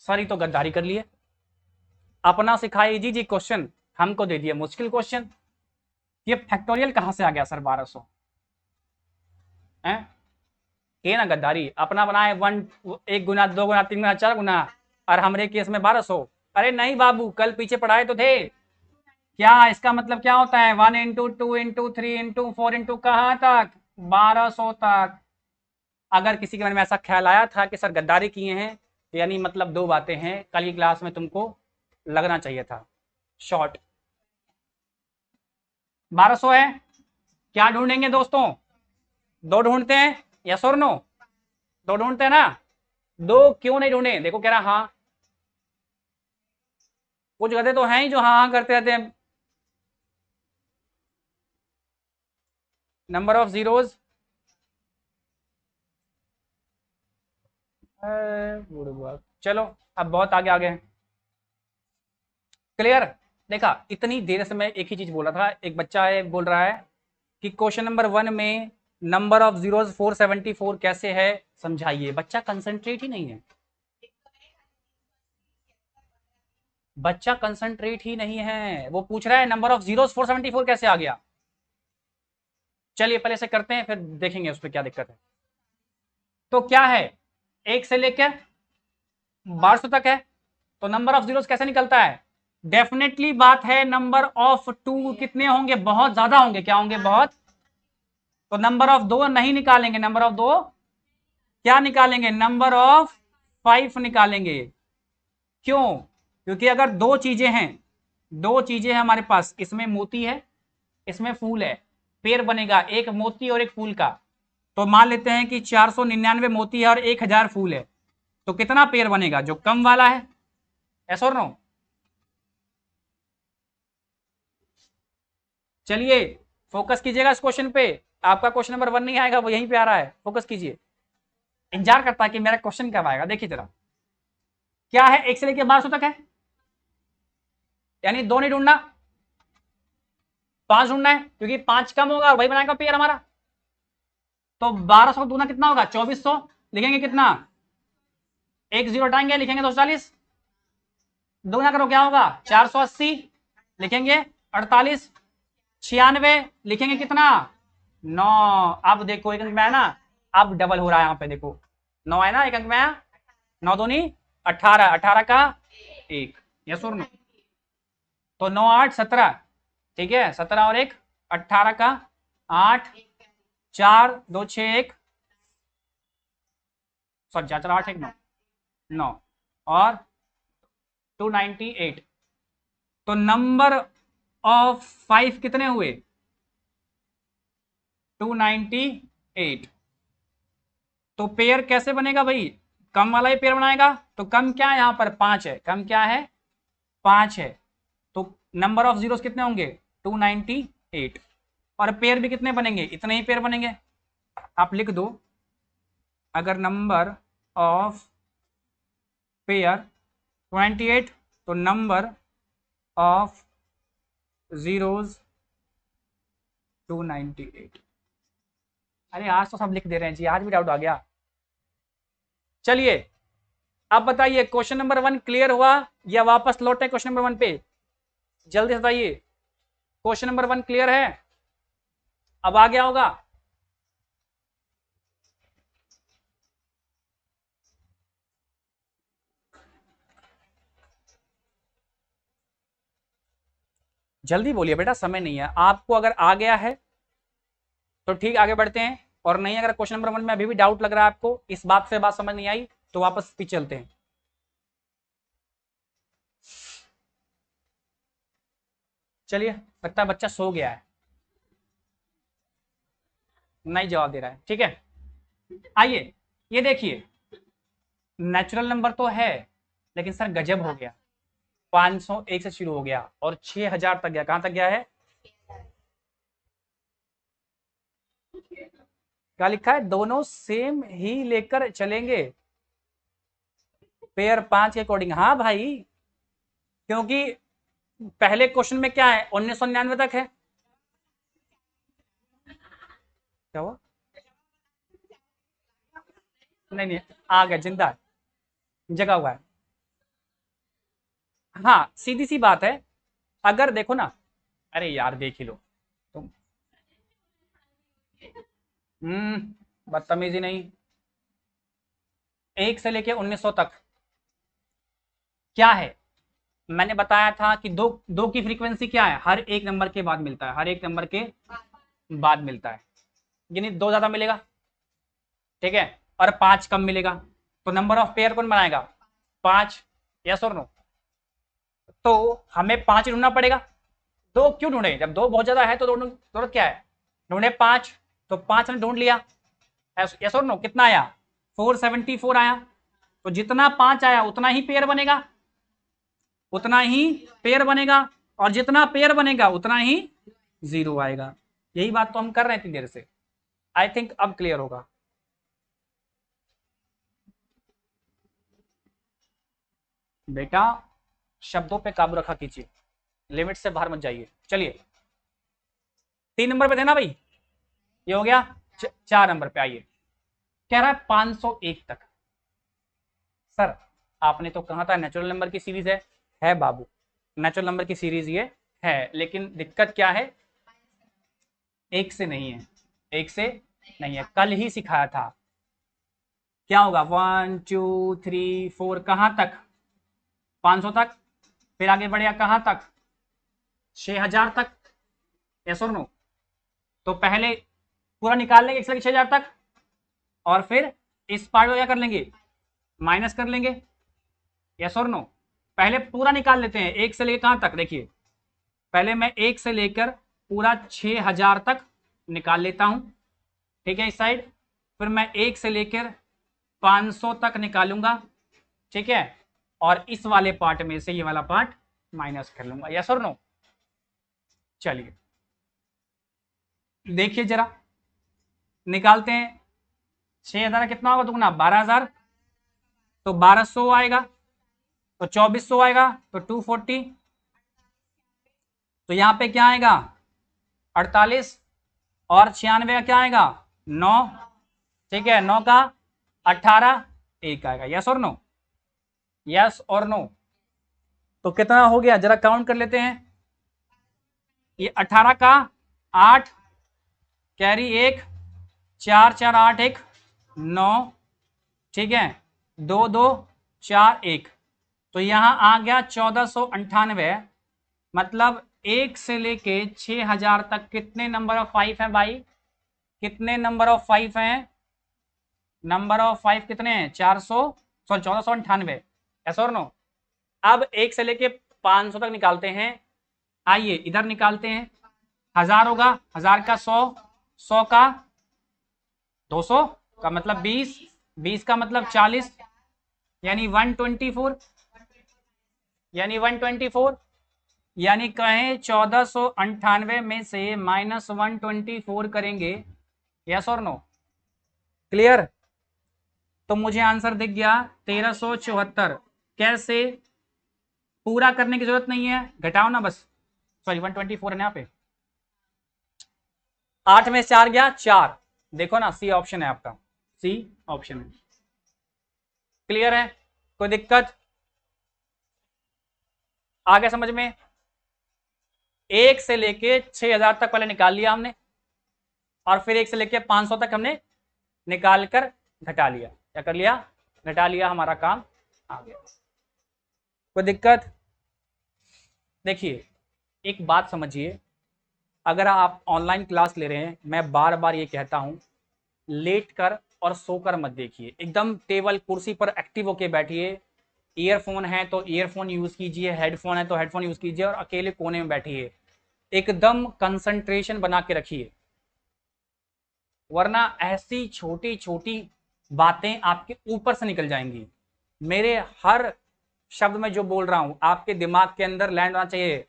सारी तो गद्दारी कर लिए, अपना सिखाए जी जी क्वेश्चन, हमको दे दिए मुश्किल क्वेश्चन। ये फैक्टोरियल कहां से आ गया सर, 1200 है, ये ना गद्दारी, अपना बनाए 1 1 गुना 2 गुना 3 गुना 4 गुना, और हमारे केस में 1200। अरे नहीं बाबू, कल पीछे पढ़ाए तो थे, क्या इसका मतलब क्या होता है, 1 इंटू 2 इंटू 3 इंटू 4 इंटू कहाँ तक, 1200 तक। अगर किसी के मन में ऐसा ख्याल आया था कि सर गद्दारी किए हैं, यानी मतलब दो बातें हैं, कल की क्लास में तुमको लगना चाहिए था शॉर्ट। 1200 है, क्या ढूंढेंगे दोस्तों, दो ढूंढते हैं, यस और नो? दो ढूंढते हैं ना, दो क्यों नहीं ढूंढे, देखो कह रहा हाँ, कुछ गधे तो हैं ही जो हाँ हाँ करते रहते हैं। नंबर ऑफ जीरोज, चलो अब बहुत आगे आगे हैं, क्लियर। देखा इतनी देर से मैं एक ही चीज बोल रहा था, एक बच्चा है बोल रहा है कि क्वेश्चन नंबर 1 में नंबर ऑफ जीरोज 474 कैसे है, समझाइए। बच्चा कंसंट्रेट ही नहीं है, बच्चा कंसंट्रेट ही नहीं है, वो पूछ रहा है नंबर ऑफ जीरोज 474 कैसे आ गया। चलिए पहले से करते हैं, फिर देखेंगे उस पर क्या दिक्कत है। तो क्या है, 1 से लेकर 1200 तक है, तो नंबर ऑफ जीरोस कैसे निकलता है, डेफिनेटली बात है नंबर ऑफ 2 कितने होंगे, बहुत ज्यादा होंगे, क्या होंगे, बहुत। तो नंबर ऑफ 2 नहीं निकालेंगे, नंबर ऑफ 2 क्या निकालेंगे, नंबर ऑफ 5 निकालेंगे। क्यों, क्योंकि अगर दो चीजें हैं, दो चीजें हैं हमारे पास, इसमें मोती है इसमें फूल है, पेड़ बनेगा एक मोती और एक फूल का। तो मान लेते हैं कि 499 मोती है और 1000 फूल है, तो कितना पेड़ बनेगा, जो कम वाला है, ऐसा और नो? चलिए फोकस कीजिएगा इस क्वेश्चन पे, आपका क्वेश्चन नंबर 1 नहीं आएगा, वो यहीं पे आ रहा है, फोकस कीजिए। इंतजार करता है कि मेरा क्वेश्चन कब आएगा। देखिए जरा, क्या है, 1 से लेकर 1200 तक है, यानी 2 नहीं ढूंढना, 5 ढूंढना है, क्योंकि 5 कम होगा और वही बनाएगा पेयर हमारा। तो 1200 दूना कितना होगा, 2400। लिखेंगे कितना, 1 0 हटाएंगे, लिखेंगे 240, दूना करो क्या होगा, 480, लिखेंगे 48, 96, लिखेंगे कितना, 9। अब देखो एक अंक में है ना, अब डबल हो रहा है यहाँ पे, देखो 9 है ना, एक अंक में आया, 9 दूनी 18, 18 का 1, यस और नो। तो 9 8 17, ठीक है, 17 और 1 18 का 8, 4 2 6 1, सॉरी 4 4 8 1 9, 9 और 298। तो नंबर ऑफ 5 कितने हुए, 298। तो पेयर कैसे बनेगा भाई, कम वाला ही पेयर बनाएगा। तो कम क्या है यहाँ पर, 5 है, कम क्या है, 5 है। तो नंबर ऑफ जीरोस कितने होंगे, 298। और पेयर भी कितने बनेंगे, इतने ही पेयर बनेंगे। आप लिख दो, अगर नंबर ऑफ पेयर 28, तो नंबर ऑफ जीरोस 298। अरे आज तो सब लिख दे रहे हैं जी, आज भी डाउट आ गया। चलिए अब बताइए, क्वेश्चन नंबर 1 क्लियर हुआ या वापस लौटे क्वेश्चन नंबर 1 पे, जल्दी से बताइए। क्वेश्चन नंबर 1 क्लियर है, अब आ गया होगा। जल्दी बोलिए बेटा, समय नहीं है आपको। अगर आ गया है तो ठीक, आगे बढ़ते हैं, और नहीं अगर क्वेश्चन नंबर 1 में अभी भी डाउट लग रहा है आपको, इस बात से बात समझ नहीं आई, तो वापस पीछे चलते हैं। चलिए, लगता है बच्चा सो गया है, नहीं जवाब दे रहा है, ठीक है। आइए ये देखिए, नेचुरल नंबर तो है, लेकिन सर गजब हो गया, 501 से शुरू हो गया और 6000 तक गया। कहां तक गया है, क्या लिखा है, दोनों सेम ही लेकर चलेंगे पेयर 5 के अकॉर्डिंग। हाँ भाई, क्योंकि पहले क्वेश्चन में क्या है, 1999 तक है। क्या हुआ, नहीं नहीं, आ गया, जिंदा है, जगा हुआ है। हाँ सीधी सी बात है, अगर देखो ना, अरे यार देख ही लो तुम, बदतमीजी नहीं। 1 से लेके 1900 तक क्या है, मैंने बताया था कि दो दो की फ्रीक्वेंसी क्या है, हर एक नंबर के बाद मिलता है, हर एक नंबर के बाद मिलता है, यानी 2 ज्यादा मिलेगा, ठीक है, और 5 कम मिलेगा। तो नंबर ऑफ पेयर कौन बनाएगा, 5, यस और नो। तो हमें 5 ढूंढना पड़ेगा, 2 क्यों ढूंढे, जब 2 बहुत ज्यादा है तो जरूरत क्या है, ढूंढे 5। तो 5 ने ढूंढ लिया, यस और नो, कितना आया, 474 आया। तो जितना 5 आया उतना ही पेयर बनेगा, उतना ही पेयर बनेगा, और जितना पेयर बनेगा उतना ही जीरो आएगा। यही बात तो हम कर रहे हैं इतनी देर से। आई थिंक अब क्लियर होगा। बेटा शब्दों पे काबू रखा कीजिए, लिमिट से बाहर मत जाइए। चलिए 3 नंबर पे थे ना भाई, ये हो गया। 4 नंबर पे आइए, कह रहा है 501 तक। सर आपने तो कहा था नेचुरल नंबर की सीरीज है बाबू, नेचुरल नंबर की सीरीज ये है, लेकिन दिक्कत क्या है, 1 से नहीं है, 1 से नहीं है, कल ही सिखाया था। क्या होगा, 1 2 3 4, कहां तक, 500 तक, फिर आगे बढ़ेगा कहां तक, 6000 तक, यस और नो। तो पहले पूरा निकाल लेंगे 1 से 6000 तक, और फिर इस पार्ट को क्या कर लेंगे, माइनस कर लेंगे, यस और नो। पहले पूरा निकाल लेते हैं, 1 से लेकर कहां तक, देखिए पहले मैं 1 से लेकर पूरा 6000 तक निकाल लेता हूं, ठीक है, इस साइड। फिर मैं 1 से लेकर 500 तक निकालूंगा, ठीक है, और इस वाले पार्ट में से ये वाला पार्ट माइनस कर लूंगा, यस और नो। चलिए देखिए जरा, निकालते हैं 6,000 कितना होगा दुगना 12,000, तो 1,200 आएगा, तो 2,400 आएगा, तो 240, तो यहाँ पे क्या आएगा 48, और 96 क्या आएगा 9, ठीक है 9 का 18, 1 आएगा। यस और नो, यस और नो। तो कितना हो गया जरा काउंट कर लेते हैं। ये 18 का 8, कैरी 1, 4 4 8 1 9, ठीक है 2 2 4 1, तो यहां आ गया 1498। मतलब 1 से लेके 6,000 तक कितने नंबर ऑफ 5 हैं भाई, कितने नंबर ऑफ 5 हैं, नंबर ऑफ 5 कितने हैं 400, सॉरी 1498, ऐसा और नो। अब 1 से लेके 500 तक निकालते हैं, आइए इधर निकालते हैं। 1000 होगा, 1000 का 100, 100 का 200 का मतलब 20, 20 का मतलब 40, यानी 124, यानी 124, यानी कहें 1498 में से -124 करेंगे। यस और नो, क्लियर। तो मुझे आंसर दिख गया 1374। कैसे, पूरा करने की जरूरत नहीं है, घटाओ ना बस, सॉरी 124 है यहाँ पे, 8 में 4 गया 4, देखो ना सी ऑप्शन है आपका, सी ऑप्शन है। क्लियर है, कोई दिक्कत आगे समझ में। 1 से लेके 6,000 तक पहले निकाल लिया हमने, और फिर 1 से लेके 500 तक हमने निकाल कर घटा लिया, क्या कर लिया घटा लिया, हमारा काम आ गया। कोई दिक्कत। देखिए एक बात समझिए, अगर आप ऑनलाइन क्लास ले रहे हैं, मैं बार बार ये कहता हूं लेट कर और सोकर मत देखिए, एकदम टेबल कुर्सी पर एक्टिव होके बैठिए। ईयरफोन है तो ईयरफोन यूज कीजिए, हेडफोन है तो हेडफोन यूज कीजिए, और अकेले कोने में बैठिए, एकदम कंसंट्रेशन बना के रखिए, वरना ऐसी छोटी छोटी बातें आपके ऊपर से निकल जाएंगी। मेरे हर शब्द में जो बोल रहा हूं आपके दिमाग के अंदर लैंड होना चाहिए।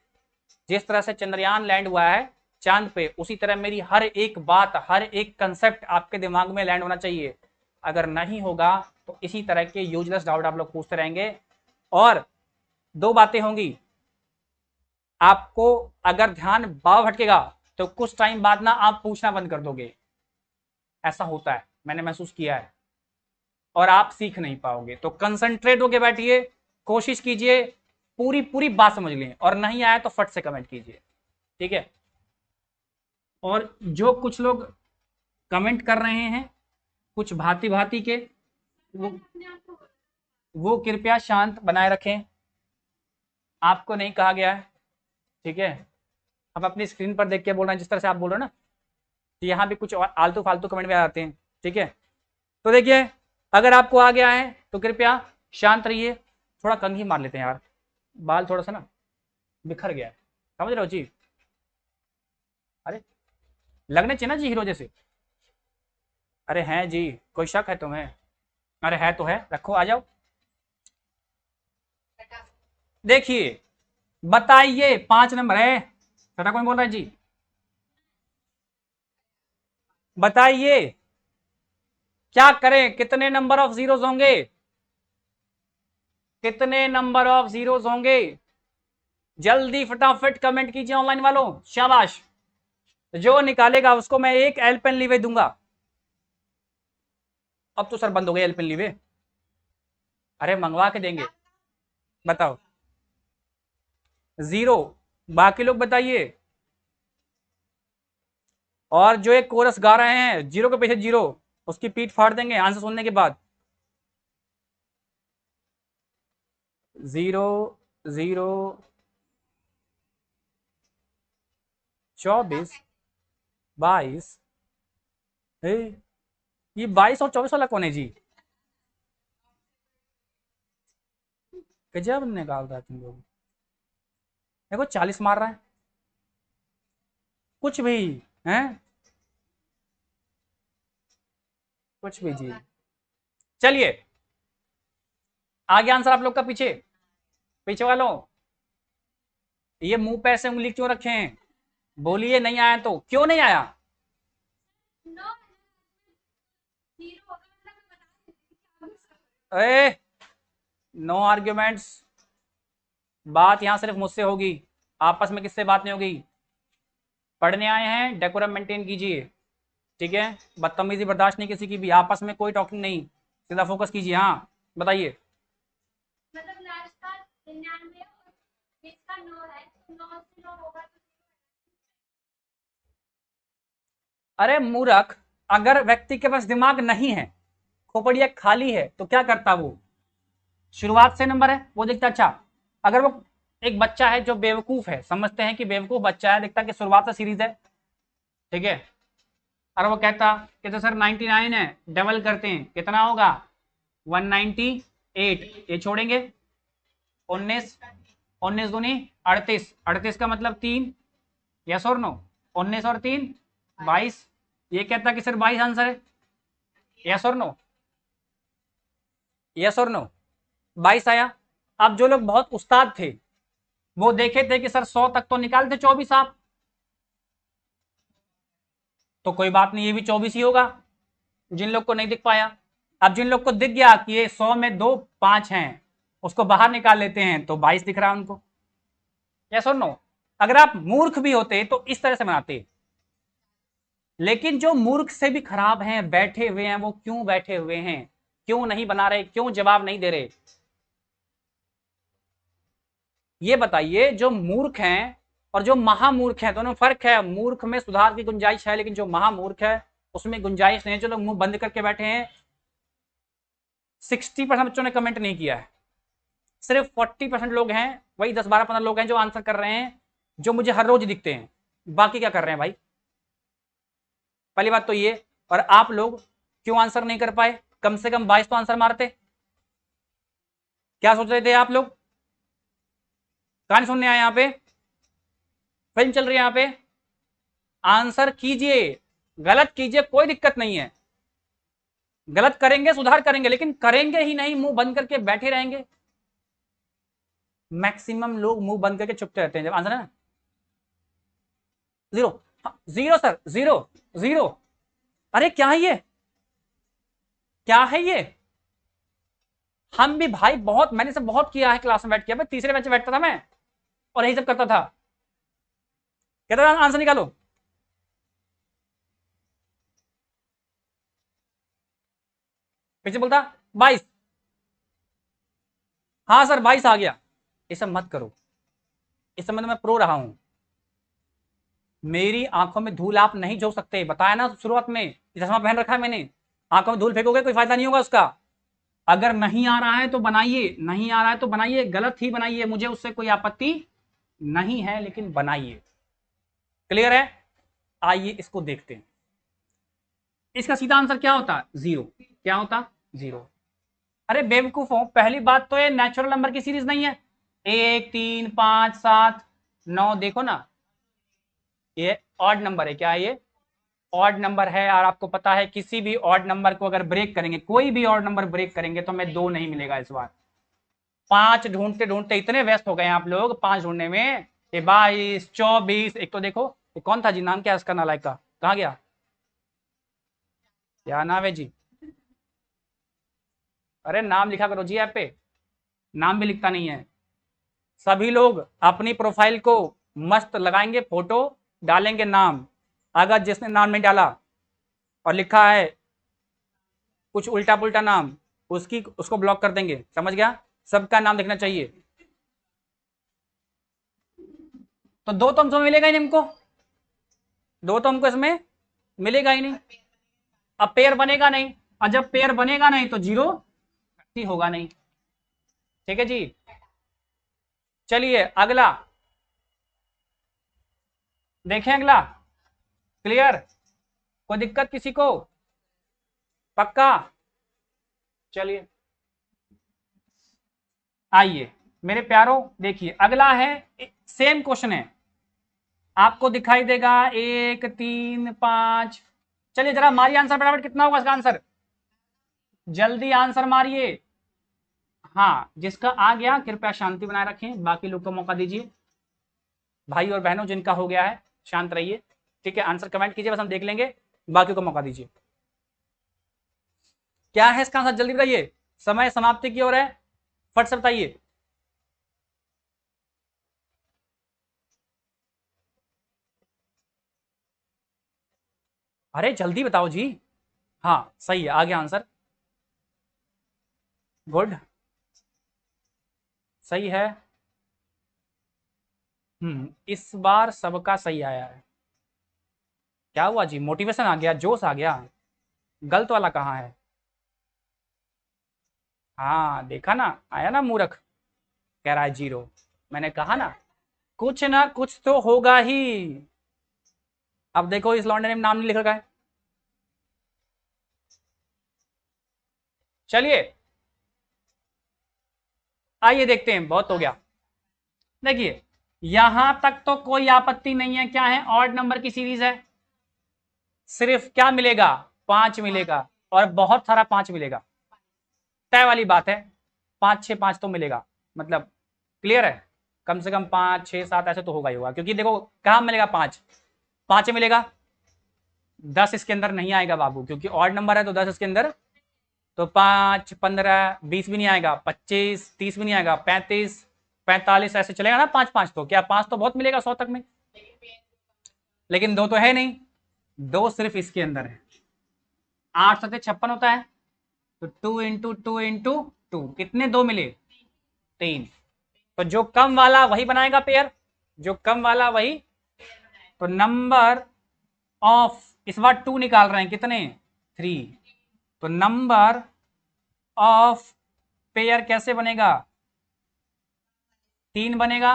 जिस तरह से चंद्रयान लैंड हुआ है चांद पे, उसी तरह मेरी हर एक बात, हर एक कंसेप्ट आपके दिमाग में लैंड होना चाहिए। अगर नहीं होगा तो इसी तरह के यूजलेस डाउट आप लोग पूछते रहेंगे। और दो बातें होंगी, आपको अगर ध्यान बाव भटकेगा तो कुछ टाइम बाद ना आप पूछना बंद कर दोगे, ऐसा होता है, मैंने महसूस किया है, और आप सीख नहीं पाओगे। तो कंसंट्रेट होके बैठिए, कोशिश कीजिए पूरी पूरी बात समझ लें, और नहीं आया तो फट से कमेंट कीजिए, ठीक है। और जो कुछ लोग कमेंट कर रहे हैं कुछ भांति भांति के, वो कृपया शांत बनाए रखें, आपको नहीं कहा गया है, ठीक है। अब अपनी स्क्रीन पर देख के बोल रहे हैं, जिस तरह से आप बोल रहे हो ना, तो यहाँ भी कुछ आलतू फालतू कमेंट में आते हैं, ठीक है। तो देखिए अगर आपको आ गया है तो कृपया शांत रहिए। थोड़ा कंघी मार लेते हैं यार, बाल थोड़ा सा ना बिखर गया है, समझ रहे हो जी। अरे लगने चाहिए ना जी हीरो जैसे। अरे हैं जी, कोई शक है तुम्हें? अरे है तो है, रखो आ जाओ। देखिए बताइए 5 नंबर है, छठा कौन बोल रहा है जी, बताइए क्या करें, कितने नंबर ऑफ जीरोस होंगे, कितने नंबर ऑफ जीरोस होंगे, जल्दी फटाफट कमेंट कीजिए ऑनलाइन वालों, शाबाश। जो निकालेगा उसको मैं एक एल पेन लीवे दूंगा। अब तो सर बंद हो गए एल पेन लीवे, अरे मंगवा के देंगे, बताओ। जीरो, बाकी लोग बताइए। और जो एक कोरस गा रहे हैं जीरो के पीछे जीरो, उसकी पीठ फाड़ देंगे आंसर सुनने के बाद। 0 0 24 22, ये 22 और 24 वाला कौन है जी? गजब निकाल रहा है तुम लोग, देखो 40 मार रहा है, कुछ भी है, कुछ भी जी। चलिए आगे आंसर आप लोग का, पीछे पीछे वालों ये मुंह पे ऐसे उंगली क्यों रखे हैं, बोलिए नहीं आया तो, क्यों नहीं आया? ए, नो आर्ग्यूमेंट्स। बात यहां सिर्फ मुझसे होगी, आपस में किससे बात नहीं होगी। पढ़ने आए हैं, डेकोरम मेंटेन कीजिए, ठीक है। बदतमीजी बर्दाश्त नहीं किसी की भी, आपस में कोई टॉकिंग नहीं, सीधा फोकस कीजिए। हाँ बताइए। मतलब लास्ट का 99 और बीच का 9 है, तो 9 से 9 होगा तो अरे मूर्ख, अगर व्यक्ति के पास दिमाग नहीं है, खोपड़िया खाली है, तो क्या करता वो, शुरुआत से नंबर है वो देखता। अच्छा, अगर वो एक बच्चा है जो बेवकूफ है, समझते हैं कि बेवकूफ बच्चा है, देखता कि शुरुआत से सीरीज है, ठीक है। और वो कहता सर 99 है, डबल करते हैं कितना होगा 198, ये छोड़ेंगे 19, 19 दूनी 38, 38 का मतलब 3, यस और नो, 19 और 3 22। ये कहता कि सर 22 आंसर है, यस और नो, यस और नो, 22 आया। अब जो लोग बहुत उस्ताद थे वो देखे थे कि सर 100 तक तो निकालते 24 आप, तो कोई बात नहीं, ये भी 24 ही होगा। जिन लोग को नहीं दिख पाया, अब जिन लोग को दिख गया कि ये 100 में 2 5 हैं, उसको बाहर निकाल लेते हैं तो 22 दिख रहा है उनको, यस और नो। अगर आप मूर्ख भी होते तो इस तरह से बनाते, लेकिन जो मूर्ख से भी खराब हैं, बैठे हुए हैं, वो क्यों बैठे हुए हैं, क्यों नहीं बना रहे, क्यों जवाब नहीं दे रहे, ये बताइए। जो मूर्ख हैं और जो महामूर्ख हैं, दोनों फर्क है। मूर्ख में सुधार की गुंजाइश है, लेकिन जो महामूर्ख है उसमें गुंजाइश नहीं है। जो लोग मुंह बंद करके बैठे हैं, 60% बच्चों ने कमेंट नहीं किया है, सिर्फ 40% लोग हैं, वही 10-12-15 लोग हैं जो आंसर कर रहे हैं, जो मुझे हर रोज दिखते हैं। बाकी क्या कर रहे हैं भाई, पहली बात तो ये। और आप लोग क्यों आंसर नहीं कर पाए, कम से कम 22 तो आंसर मारते। क्या सोच रहे थे आप लोग, कहानी सुनने आए यहाँ पे, फिल्म चल रही है यहाँ पे। आंसर कीजिए, गलत कीजिए, कोई दिक्कत नहीं है। गलत करेंगे सुधार करेंगे, लेकिन करेंगे ही नहीं, मुंह बंद करके बैठे रहेंगे। मैक्सिमम लोग मुंह बंद करके चुपते रहते हैं जब आंसर है ना। Zero, zero sir, zero, zero. अरे क्या है ये, क्या है ये। हम भी भाई बहुत, मैंने सब बहुत किया है क्लास में बैठ के, तीसरे बेंच में बैठता था मैं और यही सब करता था, कहता था आंसर निकालो। पीछे बोलता 22, हाँ सर 22 आ गया। ये सब मत करो, इस समय तो मैं प्रो रहा हूं, मेरी आंखों में धूल आप नहीं झोंक सकते, बताया ना शुरुआत में, चश्मा पहन रखा है मैंने। आंखों में धूल फेंकोगे कोई फायदा नहीं होगा उसका। अगर नहीं आ रहा है तो बनाइए, नहीं आ रहा है तो बनाइए, गलत ही बनाइए, मुझे उससे कोई आपत्ति नहीं है, लेकिन बनाइए। क्लियर है, आइए इसको देखते हैं। इसका सीधा आंसर क्या होता, जीरो। क्या होता, जीरो। अरे बेवकूफों, पहली बात तो ये नेचुरल नंबर की सीरीज नहीं है, 1 3 5 7 9, देखो ना, ये ऑड नंबर है। क्या है ये, ऑड नंबर है। और आपको पता है किसी भी ऑड नंबर को अगर ब्रेक करेंगे, कोई भी ऑड नंबर ब्रेक करेंगे तो हमें 2 नहीं मिलेगा इस बार। 5 ढूंढते ढूंढते इतने व्यस्त हो गए आप लोग 5 ढूंढने में, ये 22 24। एक तो देखो ये कौन था जी, नाम क्या है उसका, नालायक का, कहाँ गया, क्या नाम है जी। अरे नाम लिखा करो जी ऐप पे, नाम भी लिखता नहीं है। सभी लोग अपनी प्रोफाइल को मस्त लगाएंगे, फोटो डालेंगे, नाम। अगर जिसने नाम नहीं डाला और लिखा है कुछ उल्टा पुल्टा नाम, उसको ब्लॉक कर देंगे, समझ गया। सबका नाम देखना चाहिए। तो 2 तो हमको मिलेगा ही नहीं, हमको 2 तो हमको इसमें मिलेगा ही नहीं। अब पेयर बनेगा नहीं, और जब पेयर बनेगा नहीं तो जीरो ही होगा नहीं, ठीक है जी। चलिए अगला देखें, अगला। क्लियर, कोई दिक्कत किसी को, पक्का। चलिए आइए मेरे प्यारों, देखिए अगला है, सेम क्वेश्चन है, आपको दिखाई देगा 1 3 5। चलिए जरा मारिए आंसर फटाफट, कितना होगा इसका आंसर, जल्दी आंसर मारिए। हाँ जिसका आ गया कृपया शांति बनाए रखें, बाकी लोग को मौका दीजिए। भाई और बहनों जिनका हो गया है शांत रहिए, ठीक है। आंसर कमेंट कीजिए, बस हम देख लेंगे, बाकी को मौका दीजिए। क्या है इसका आंसर, जल्दी बताइए। समय समाप्ति की ओर है, फट से बताइए। अरे जल्दी बताओ जी। हाँ सही है, आ गया आंसर। गुड, सही है। इस बार सबका सही आया है। क्या हुआ जी, मोटिवेशन आ गया, जोश आ गया। गलत वाला कहाँ है? हाँ देखा ना, आया ना मूर्ख, कह रहा है जीरो। मैंने कहा ना कुछ तो होगा ही। अब देखो इस लौंडे ने नाम नहीं लिख रखा है। चलिए आइए देखते हैं, बहुत हो गया। देखिए यहां तक तो कोई आपत्ति नहीं है, क्या है, ऑड नंबर की सीरीज है। सिर्फ क्या मिलेगा, 5 मिलेगा, और बहुत सारा 5 मिलेगा, तय वाली बात है। 5 6 5 तो मिलेगा, मतलब क्लियर है। कम से कम 5 6 7 ऐसे तो होगा ही होगा, क्योंकि देखो कहां मिलेगा, 5 5 मिलेगा। 10 इसके अंदर नहीं आएगा बाबू, क्योंकि ऑड नंबर है तो 10 इसके अंदर, तो 5 15 20 भी नहीं आएगा, 25 30 भी नहीं आएगा, 35 45 ऐसे चलेगा ना। 5 5 तो क्या, 5 तो बहुत मिलेगा 100 तक में, लेकिन 2 तो है नहीं, 2 सिर्फ इसके अंदर है। 8 सत्ते 56 होता है, तो 2 × 2 × 2 कितने, 2 मिले, 3। तो जो कम वाला वही बनाएगा पेयर, जो कम वाला वही। तो नंबर ऑफ, इस बार 2 निकाल रहे हैं, कितने, 3। तो नंबर ऑफ पेयर कैसे बनेगा, 3 बनेगा,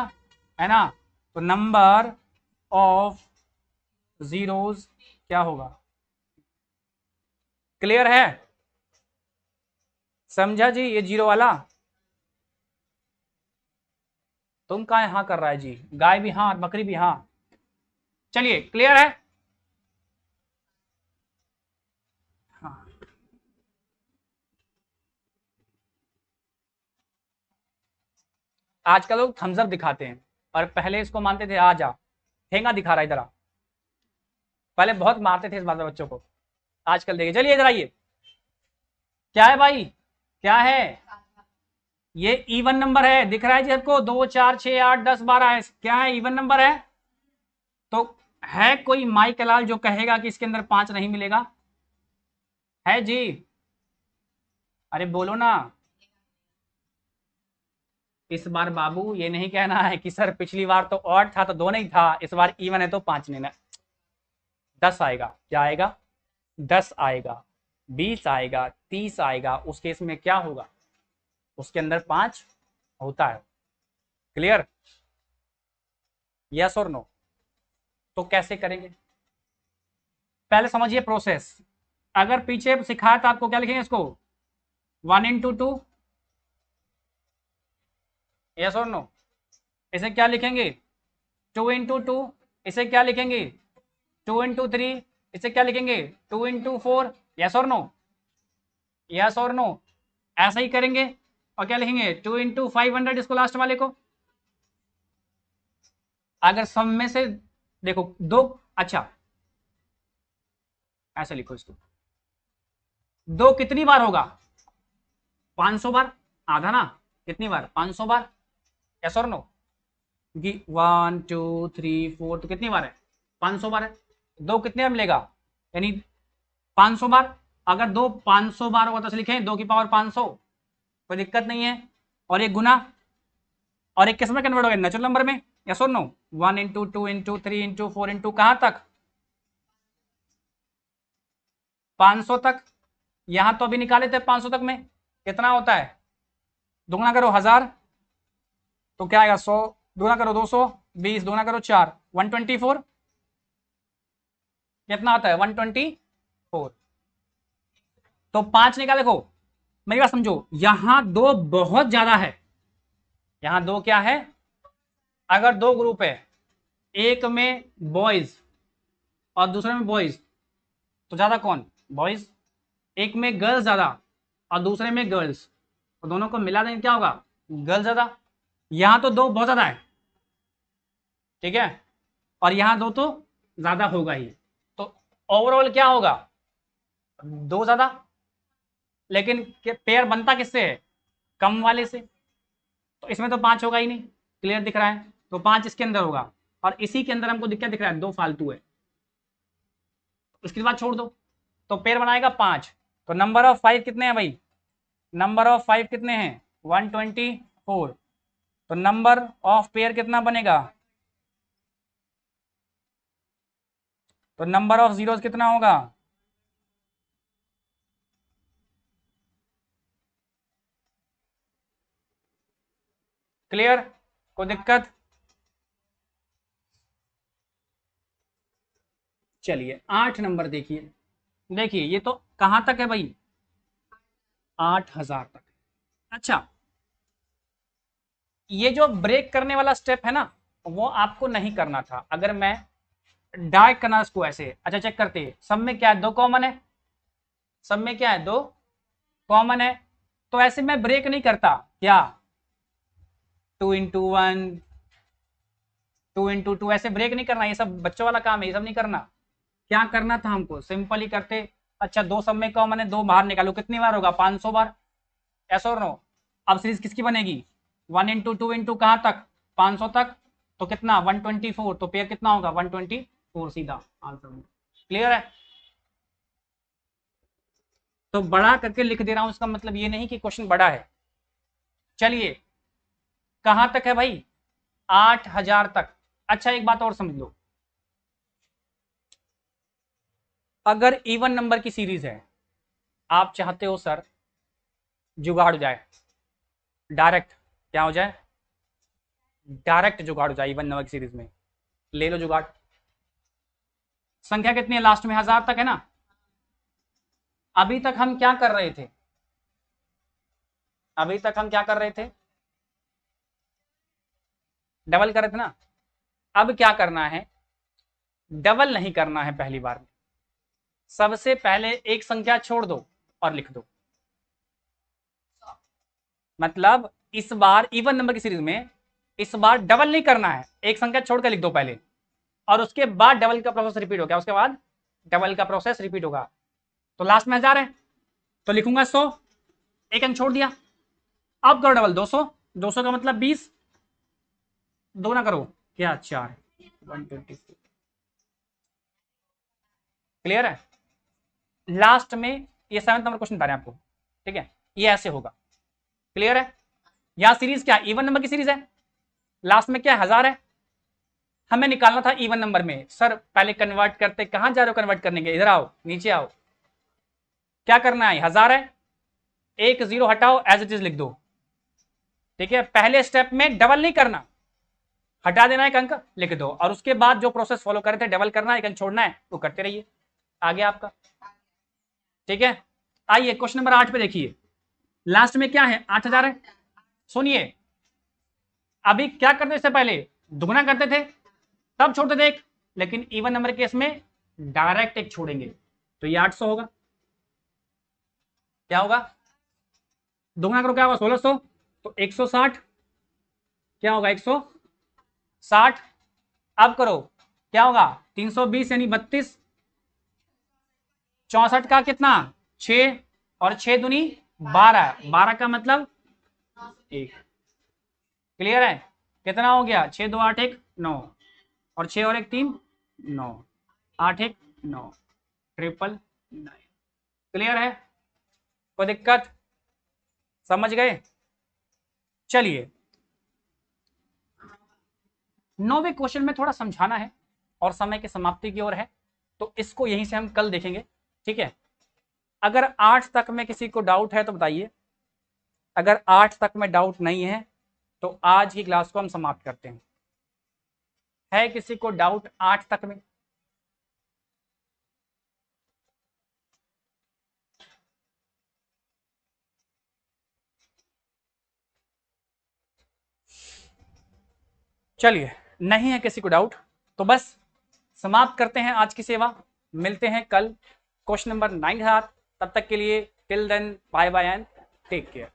है ना। तो नंबर ऑफ जीरोस क्या होगा, क्लियर है, समझा जी ये जीरो वाला। तुम कहा हाँ कर रहा है जी, गाय भी हाँ, बकरी भी हाँ। चलिए क्लियर है। हाँ आजकल लोग थम्स अप दिखाते हैं, और पहले इसको मानते थे, आ जा, ठेंगा दिखा रहा है इधर आ। पहले बहुत मारते थे इस बात में बच्चों को, आजकल देखिए। चलिए इधर आइए, क्या है भाई, क्या है, ये इवन नंबर है, दिख रहा है जी आपको, 2 4 6 8 10 12 है, क्या है, इवन नंबर है। तो है कोई माई कलाल जो कहेगा कि इसके अंदर 5 नहीं मिलेगा, है जी, अरे बोलो ना। इस बार बाबू ये नहीं कहना है कि सर पिछली बार तो ऑड था तो 2 नहीं था, इस बार इवन है तो 5 नहीं ना। 10 आएगा, क्या आएगा, 10 आएगा, 20 आएगा, 30 आएगा, उस केस में क्या होगा, उसके अंदर 5 होता है। क्लियर, यस और नो। तो कैसे करेंगे, पहले समझिए प्रोसेस। अगर पीछे सिखाया था आपको, क्या लिखेंगे इसको, 1 × 2, यस और नो। इसे क्या लिखेंगे, 2 × 2, इसे क्या लिखेंगे, 2 × 3, इसे क्या लिखेंगे, 2 × 4, यस और नो, यस और नो। ऐसा ही करेंगे, और क्या लिखेंगे, 2 × 500, इसको लास्ट वाले को। अगर सब में से देखो दो, अच्छा ऐसे लिखो इसको, दो कितनी बार होगा, 500 बार, आधा ना, कितनी बार, 500 बार, यस और नो। क्योंकि 1 2 3 4 तो कितनी बार है, 500 बार है। दो कितने बार मिलेगा, यानी 500 बार। अगर दो 500 बार होगा तो लिखें 2 की पावर 500, कोई दिक्कत नहीं है। और एक गुना, और एक किस में कन्वर्ट हो गया, नेचुरल नंबर में, यस और नो। 1 × 2 × 3 × 4 कहां तक, 500 तक। यहां तो अभी निकाले थे 500 तक में, कितना होता है, दुगना करो 1000, तो क्या आएगा, 100, दुगना करो 200, 20, दुगना करो 4, 124, कितना आता है, 124। तो 5 निकाल, देखो मेरी बात समझो, यहां 2 बहुत ज्यादा है, यहां 2 क्या है, अगर 2 ग्रुप है, एक में बॉयज और दूसरे में बॉयज, तो ज्यादा कौन, बॉयज। एक में गर्ल्स ज्यादा और दूसरे में गर्ल्स, तो दोनों को मिला देंगे क्या होगा, गर्ल्स ज्यादा। यहां तो 2 बहुत ज्यादा है, ठीक है, और यहां 2 तो ज्यादा होगा ही, तो ओवरऑल क्या होगा, 2 ज्यादा। लेकिन पेयर बनता किससे है? कम वाले से। तो इसमें तो 5 होगा ही नहीं, क्लियर दिख रहा है, तो 5 इसके अंदर होगा, और इसी के अंदर हमको क्या दिख रहा है? 2 फालतू है, उसके बाद छोड़ दो, तो पेयर बनाएगा 5। तो नंबर ऑफ 5 कितने हैं भाई? नंबर ऑफ 5 कितने हैं? 124। तो नंबर ऑफ पेयर कितना बनेगा? तो नंबर ऑफ जीरोस कितना होगा? क्लियर? कोई दिक्कत? चलिए 8 नंबर देखिए। देखिए ये तो कहां तक है भाई? 8000 तक। अच्छा, ये जो ब्रेक करने वाला स्टेप है ना, वो आपको नहीं करना था। अगर मैं डायरेक्ट करना इसको ऐसे, अच्छा चेक करते हैं, सब में क्या है? 2 कॉमन है, सब में क्या है? 2 कॉमन है, तो ऐसे मैं ब्रेक नहीं करता। क्या? 2 × 1, 2 × 2, ऐसे ब्रेक नहीं करना, ये सब बच्चों वाला काम है, ये सब नहीं करना। क्या करना था हमको? सिंपल ही करते। अच्छा 2 सब में कॉमन है, 2 बाहर निकालो, कितनी बार होगा? 500 बार, ऐसा और नो। अब सीरीज किसकी बनेगी? 1 × 2 × कहां तक? 500 तक। तो कितना? 124। तो पेयर कितना होगा? 124, सीधा आंसर। क्लियर है? तो बड़ा करके लिख दे रहा हूं, इसका मतलब ये नहीं कि क्वेश्चन बड़ा है। चलिए कहां तक है भाई? 8000 तक। अच्छा एक बात और समझ लो, अगर इवन नंबर की सीरीज है, आप चाहते हो सर जुगाड़ हो जाए, डायरेक्ट क्या हो जाए? डायरेक्ट जुगाड़ हो जाए इवन नंबर की सीरीज में, ले लो जुगाड़। संख्या कितनी है लास्ट में? 1000 तक है ना। अभी तक हम क्या कर रहे थे? अभी तक हम क्या कर रहे थे? डबल कर रहे थे ना। अब क्या करना है? डबल नहीं करना है पहली बार में। सबसे पहले एक संख्या छोड़ दो और लिख दो। मतलब इस बार इवन नंबर की सीरीज में इस बार डबल नहीं करना है, एक संख्या छोड़कर लिख दो पहले, और उसके बाद डबल का प्रोसेस रिपीट होगा, उसके बाद डबल का प्रोसेस रिपीट होगा। तो लास्ट में 1000 है, तो लिखूंगा 100, एक अंक छोड़ दिया। अब करो डबल, 200, 200 का मतलब 20, दो ना करो, क्या 4, 124। क्लियर है? लास्ट में ये 7th नंबर क्वेश्चन बता रहे हैं आपको, ठीक है, ये ऐसे होगा। क्लियर है? यहां सीरीज क्या? इवन नंबर की सीरीज है, लास्ट में क्या? 1000 है, हमें निकालना था इवन नंबर में। सर पहले कन्वर्ट करते, कहां जा रहे हो कन्वर्ट करने के? इधर आओ, नीचे आओ। क्या करना है? 1000 है, एक 0 हटाओ, एज इट इज लिख दो। ठीक है, पहले स्टेप में डबल नहीं करना, हटा देना एक अंक, लिख दो, और उसके बाद जो प्रोसेस फॉलो करे थे, डबल करना, एक अंक छोड़ना है, वो करते रहिए। आगे आपका, ठीक है। आइए क्वेश्चन नंबर 8 पे देखिए, लास्ट में क्या है? 8000 है। सुनिए, अभी क्या करते थे? इससे पहले दुगना करते थे, तब छोड़ते थे एक, लेकिन इवन नंबर केस में डायरेक्ट एक छोड़ेंगे, तो ये 800 होगा। क्या होगा? दुगना करो, क्या होगा? 1600, तो 160, क्या होगा? 160। अब करो, क्या होगा? 320 यानी 32, 64 का कितना? 6, और 6 दूनी 12, 12 का मतलब 1। क्लियर है? कितना हो गया? 6 2 8 1 9, और 6 और 1 3 9, 8 1 9, 999। क्लियर है? कोई दिक्कत? समझ गए? चलिए 9वें क्वेश्चन में थोड़ा समझाना है और समय की समाप्ति की ओर है, तो इसको यहीं से हम कल देखेंगे, ठीक है। अगर 8 तक में किसी को डाउट है तो बताइए, अगर 8 तक में डाउट नहीं है तो आज की क्लास को हम समाप्त करते हैं। है किसी को डाउट 8 तक में? चलिए, नहीं है किसी को डाउट तो बस समाप्त करते हैं आज की सेवा। मिलते हैं कल क्वेश्चन नंबर 9 के साथ। तब तक के लिए till then bye bye and take care.